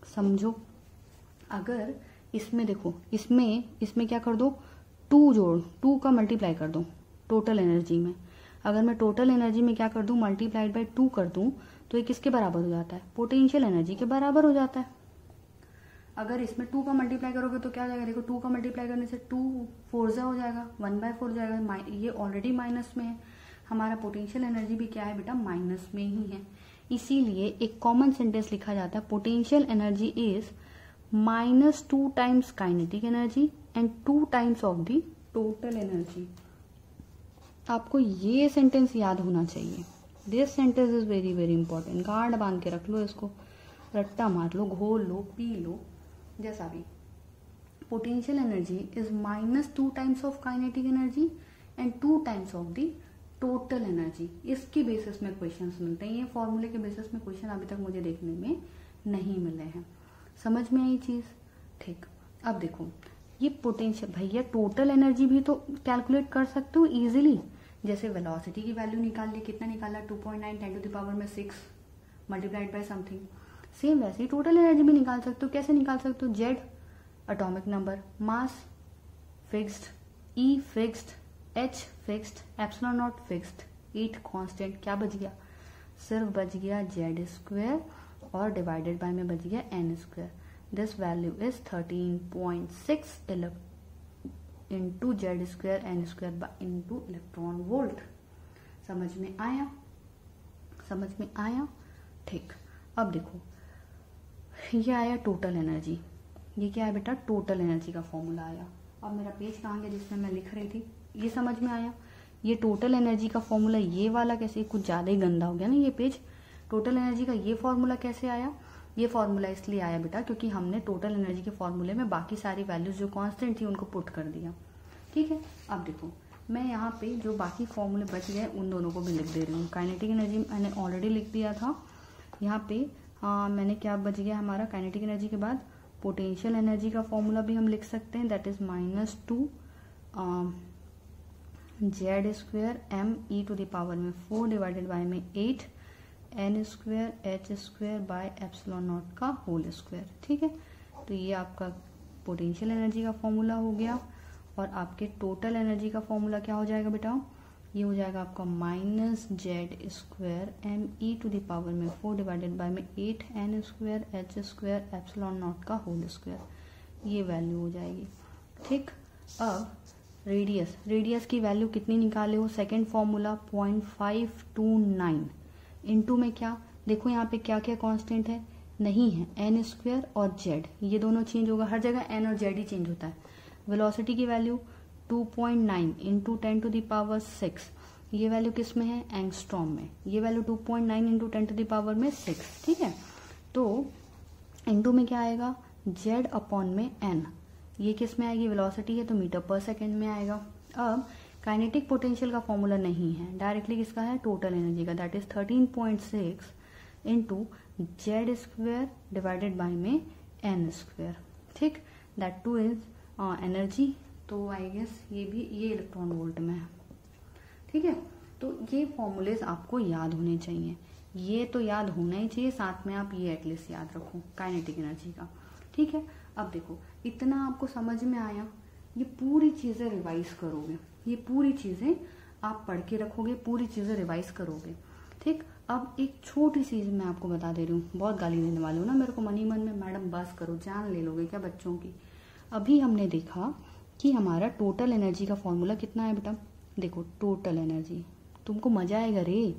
Speaker 1: समझो, अगर इसमें देखो, इसमें क्या कर दो, 2 का मल्टीप्लाई कर दो टोटल एनर्जी में। अगर मैं टोटल एनर्जी में क्या कर दूं, मल्टीप्लाइड बाय 2 कर दूं, तो ये किसके बराबर हो जाता है, पोटेंशियल एनर्जी के बराबर हो जाता है। अगर इसमें 2 का मल्टीप्लाई करोगे तो क्या हो जाएगा, देखो 2 का मल्टीप्लाई करने से 2 4 हो जाएगा, 1/4 हो जाएगा, ये ऑलरेडी माइनस में है। हमारा पोटेंशियल एनर्जी भी क्या है बेटा, माइनस में ही है। इसीलिए एक कॉमन सेंटेंस लिखा जाता है, potential energy is -2 times kinetic energy and 2 times of the total energy. आपको ये सेंटेंस याद होना चाहिए। This sentence is very very important. Guard बांध के रख लो इसको, रट्टा मार लो, घोल लो, पी लो, जैसा भी। Potential energy is -2 times of kinetic energy and 2 times of the total energy. इसके बेसिस में क्वेश्चंस मिलते हैं, ये फॉर्मूले के बेसिस में क्वेश्चन अभी तक मुझे देखने में नहीं मिले हैं। समझ में आई चीज, ठीक। अब देखो, ये पोटेंशियल, भैया टोटल एनर्जी भी तो कैलकुलेट कर सकते हो इजीली। जैसे वेलोसिटी की वैल्यू निकाल ली, कितना निकाला, 2.9 10 टू द पावर में 6 मल्टीप्लाइड बाय समथिंग। सेम वैसे ही टोटल एनर्जी भी निकाल सकते हो। कैसे निकाल सकते हो, Z atomic number, mass fixed, E fixed, H fixed, epsilon nought fixed, 8 constant. क्या बच गया, सिर्फ बच गया जेड स्क्वायर और डिवाइडेड बाय में बच गया N square. This value is 13.6 into Z square N square into electron volt. समझ में आया, ठीक, अब देखो ये आया टोटल एनर्जी, ये क्या है बेटा, टोटल एनर्जी का फॉर्मूला आया। अब मेरा पेज कहाँ गया जिसमें मैं लिख रही थी, ये समझ में आया। ये टोटल एनर्जी का फॉर्मूला ये वाला कैसे, कुछ ज़्यादा ही गंदा हो गया ना ये पेज। टोटल एनर्जी का ये फॉर्मूला कैसे आया, ये फॉर्मूला इसलिए आया बेटा क्योंकि हमने टोटल एनर्जी के फॉर्मूले में बाकी सारी वैल्यूज जो कांस्टेंट थी उनको पुट कर दिया। ठीक है, अब देखो मैं यहाँ पे जो बाकी फॉर्मूले बच गए उन दोनों को भी लिख दे रही हूँ। काइनेटिक एनर्जी मैंने ऑलरेडी लिख दिया था यहाँ पे। मैंने क्या बच गया हमारा, काइनेटिक एनर्जी के बाद पोटेंशियल एनर्जी का फॉर्मूला भी हम लिख सकते हैं, that is -2 Z² m e⁻⁴ divided by में 8 n² h² by epsilon not का होल स्क्वायर। ठीक है, तो ये आपका पोटेंशियल एनर्जी का फॉर्मूला हो गया। और आपके टोटल एनर्जी का फॉर्मूला क्या हो जाएगा बेटा, ये हो जाएगा आपका -Z² me⁻⁴ डिवाइडेड बाय में 8 n² h² एप्सिलॉन नॉट का होल स्क्वायर, ये वैल्यू हो जाएगी। ठीक, अब रेडियस की वैल्यू कितनी निकाले हो, सेकेंड फॉर्मूला 0.529 इनटू में क्या, देखो यहाँ पे क्या क्या कांस्टेंट है, नहीं है n² और z, ये दोनों चेंज होगा, हर जगह n और z ही चेंज होता है। वेलोसिटी की वैल्यू 2.9 इंटू 10⁻⁶, ये वैल्यू किस में है, एंगस्ट्रॉम में, ये वैल्यू 2.9 इंटू 10⁻�6। ठीक है, तो इंटू में क्या आएगा, z अपॉन में n, ये किस में आएगी, वेलोसिटी है तो मीटर पर सेकेंड में आएगा। अब काइनेटिक पोटेंशियल का फॉर्मूला नहीं है, डायरेक्टली किसका है, टोटल एनर्जी का, that is 13.6 into Z² divided by में n²। ठीक, दैट टू इज एनर्जी, तो आई गेस ये भी ये इलेक्ट्रॉन वोल्ट में है। ठीक है, तो ये फॉर्मूलेज आपको याद होने चाहिए, ये तो याद होना ही चाहिए, साथ में आप ये एटलीस्ट याद रखो काइनेटिक एनर्जी का। ठीक है, अब देखो इतना आपको समझ में आया, ये पूरी चीजें रिवाइज करोगे, ये पूरी चीजें आप पढ़ के रखोगे, पूरी चीजें रिवाइज करोगे। ठीक, अब एक छोटी चीज मैं आपको बता दे रही हूँ, बहुत गाली देने वाली हूँ ना मेरे को मन ही मन में, मैडम बस करो, जान ले लोगे क्या बच्चों की। अभी हमने देखा कि हमारा टोटल एनर्जी का फॉर्मूला कितना है बेटा, देखो टोटल एनर्जी, तुमको मजा आएगा रे,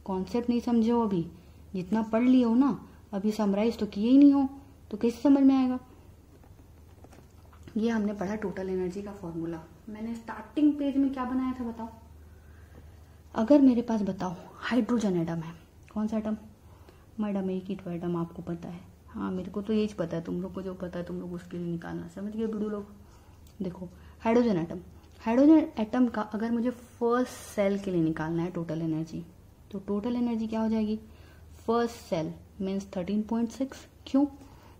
Speaker 1: कॉन्सेप्ट नहीं समझे हो अभी, जितना पढ़ लिए हो ना अभी समराइज तो किए ही नहीं हो, तो कैसे समझ में आएगा। ये हमने पढ़ा टोटल एनर्जी का फॉर्मूला, मैंने स्टार्टिंग पेज में क्या बनाया था बताओ, अगर मेरे पास बताओ हाइड्रोजन एटम है, कौन सा एटम, मैडम एक ही तो एटम आपको पता है, हाँ मेरे को तो यही पता है, तुम लोग को जो पता है तुम लोग उसके लिए निकालना, समझ गए बड़ू लोग। देखो हाइड्रोजन एटम का अगर मुझे फर्स्ट सेल के लिए निकालना है टोटल एनर्जी, तो टोटल एनर्जी क्या हो जाएगी, फर्स्ट सेल मीन्स 13.6, क्यों,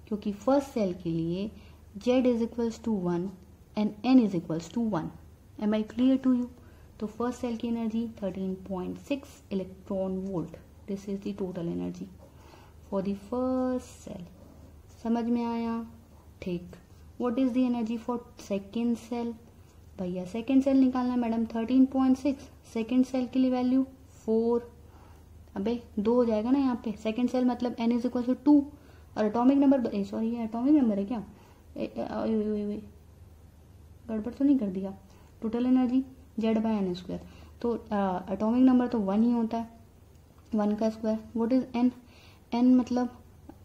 Speaker 1: क्योंकि फर्स्ट सेल के लिए Z is equals to 1 and N is equals to 1. Am I clear to you? तो फर्स्ट सेल की energy 13.6 electron volt, this is the total energy for the first shell, समझ में आया। ठीक, what is the energy for second shell, भैया second shell निकालना है madam, 13.6, second cell के लिए वैल्यू 4, अबे 2 हो जाएगा ना यहाँ पे, सेकेंड सेल मतलब N is equals to 2, और एटॉमिक नंबर, सॉरी ये एटॉमिक नंबर है क्या, गड़बड़ तो नहीं कर दिया, टोटल एनर्जी Z/n², तो एटॉमिक नंबर तो 1 ही होता है, 1 का square, what is n, n मतलब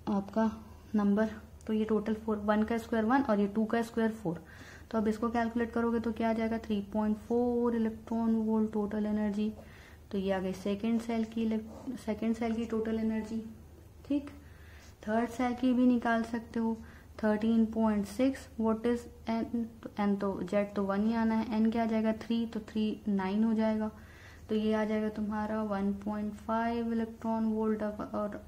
Speaker 1: आपका नंबर, तो ये टोटल 4, 1 का स्क्वायर 1 और ये 2 का स्क्वायर 4, तो अब इसको कैलकुलेट करोगे तो क्या आ जाएगा, 3.4 इलेक्ट्रॉन वोल्ट टोटल एनर्जी। तो ये आ गई सेकेंड सेल की टोटल एनर्जी। ठीक, थर्ड सेल की भी निकाल सकते हो, 13.6, व्हाट इज n, तो n तो z तो 1 ही आना है, n क्या आ जाएगा 3, तो 3 9 हो जाएगा, तो ये आ जाएगा तुम्हारा 1.5 इलेक्ट्रॉन वोल्ट और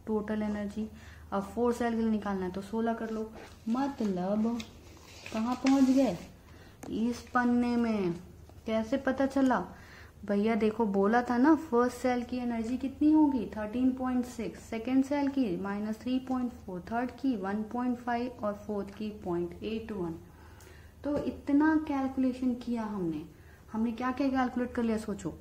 Speaker 1: टोटल एनर्जी। अब 4 सेल के लिए निकालना है तो 16 कर लो, मतलब कहाँ पहुंच गए, इस पन्ने में। कैसे पता चला भैया, देखो बोला था ना फर्स्ट सेल की एनर्जी कितनी होगी 13.6, सेकेंड सेल की -3.4, थर्ड की 1.5 और फोर्थ की 0.81। तो इतना कैलकुलेशन किया हमने क्या क्या कैलकुलेट कर लिया, सोचो,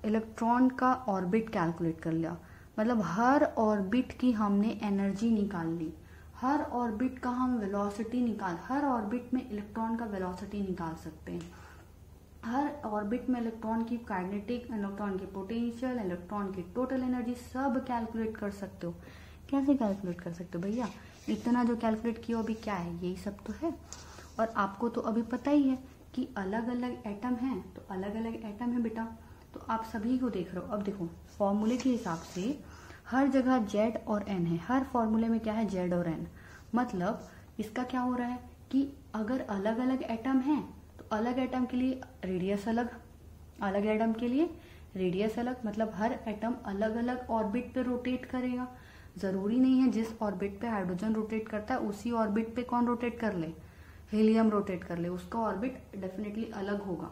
Speaker 1: इलेक्ट्रॉन का ऑर्बिट कैलकुलेट कर लिया, मतलब हर ऑर्बिट की हमने एनर्जी निकाल ली, हर ऑर्बिट का हम वेलोसिटी हर ऑर्बिट में इलेक्ट्रॉन का वेलोसिटी निकाल सकते हैं। हर ऑर्बिट में इलेक्ट्रॉन की काइनेटिक, इलेक्ट्रॉन की पोटेंशियल, इलेक्ट्रॉन की टोटल एनर्जी सब कैलकुलेट कर सकते हो। कैसे कैलकुलेट कर सकते हो भैया? इतना जो कैलकुलेट किया अभी क्या है, यही सब तो है। और आपको तो अभी पता ही है कि अलग अलग एटम हैं, तो अलग अलग एटम है बेटा, तो आप सभी को देख रहे हो। अब देखो फॉर्मूले के हिसाब से हर जगह जेड और एन है, हर फॉर्मूले में क्या है, जेड और एन। मतलब इसका क्या हो रहा है कि अगर अलग अलग एटम हैं तो अलग एटम के लिए रेडियस अलग, अलग एटम के लिए रेडियस अलग, मतलब हर एटम अलग अलग ऑर्बिट पे रोटेट करेगा। जरूरी नहीं है जिस ऑर्बिट पे हाइड्रोजन रोटेट करता है उसी ऑर्बिट पे कौन रोटेट कर ले, हीलियम रोटेट कर ले, उसका ऑर्बिट डेफिनेटली अलग होगा।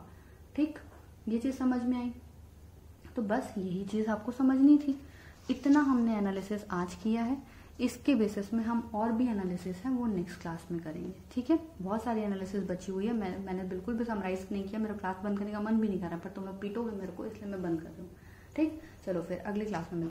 Speaker 1: ठीक, ये चीज समझ में आई? तो बस यही चीज आपको समझनी थी। इतना हमने एनालिसिस आज किया है, इसके बेसिस में हम और भी एनालिसिस है वो नेक्स्ट क्लास में करेंगे। ठीक है, बहुत सारी एनालिसिस बची हुई है, मैंने बिल्कुल भी समराइज नहीं किया, मेरा क्लास बंद करने का मन भी नहीं कर रहा, पर तुम लोग पीटोगे मेरे को, इसलिए मैं बंद कर रही हूँ। ठीक, चलो फिर अगली क्लास में मिलते हैं।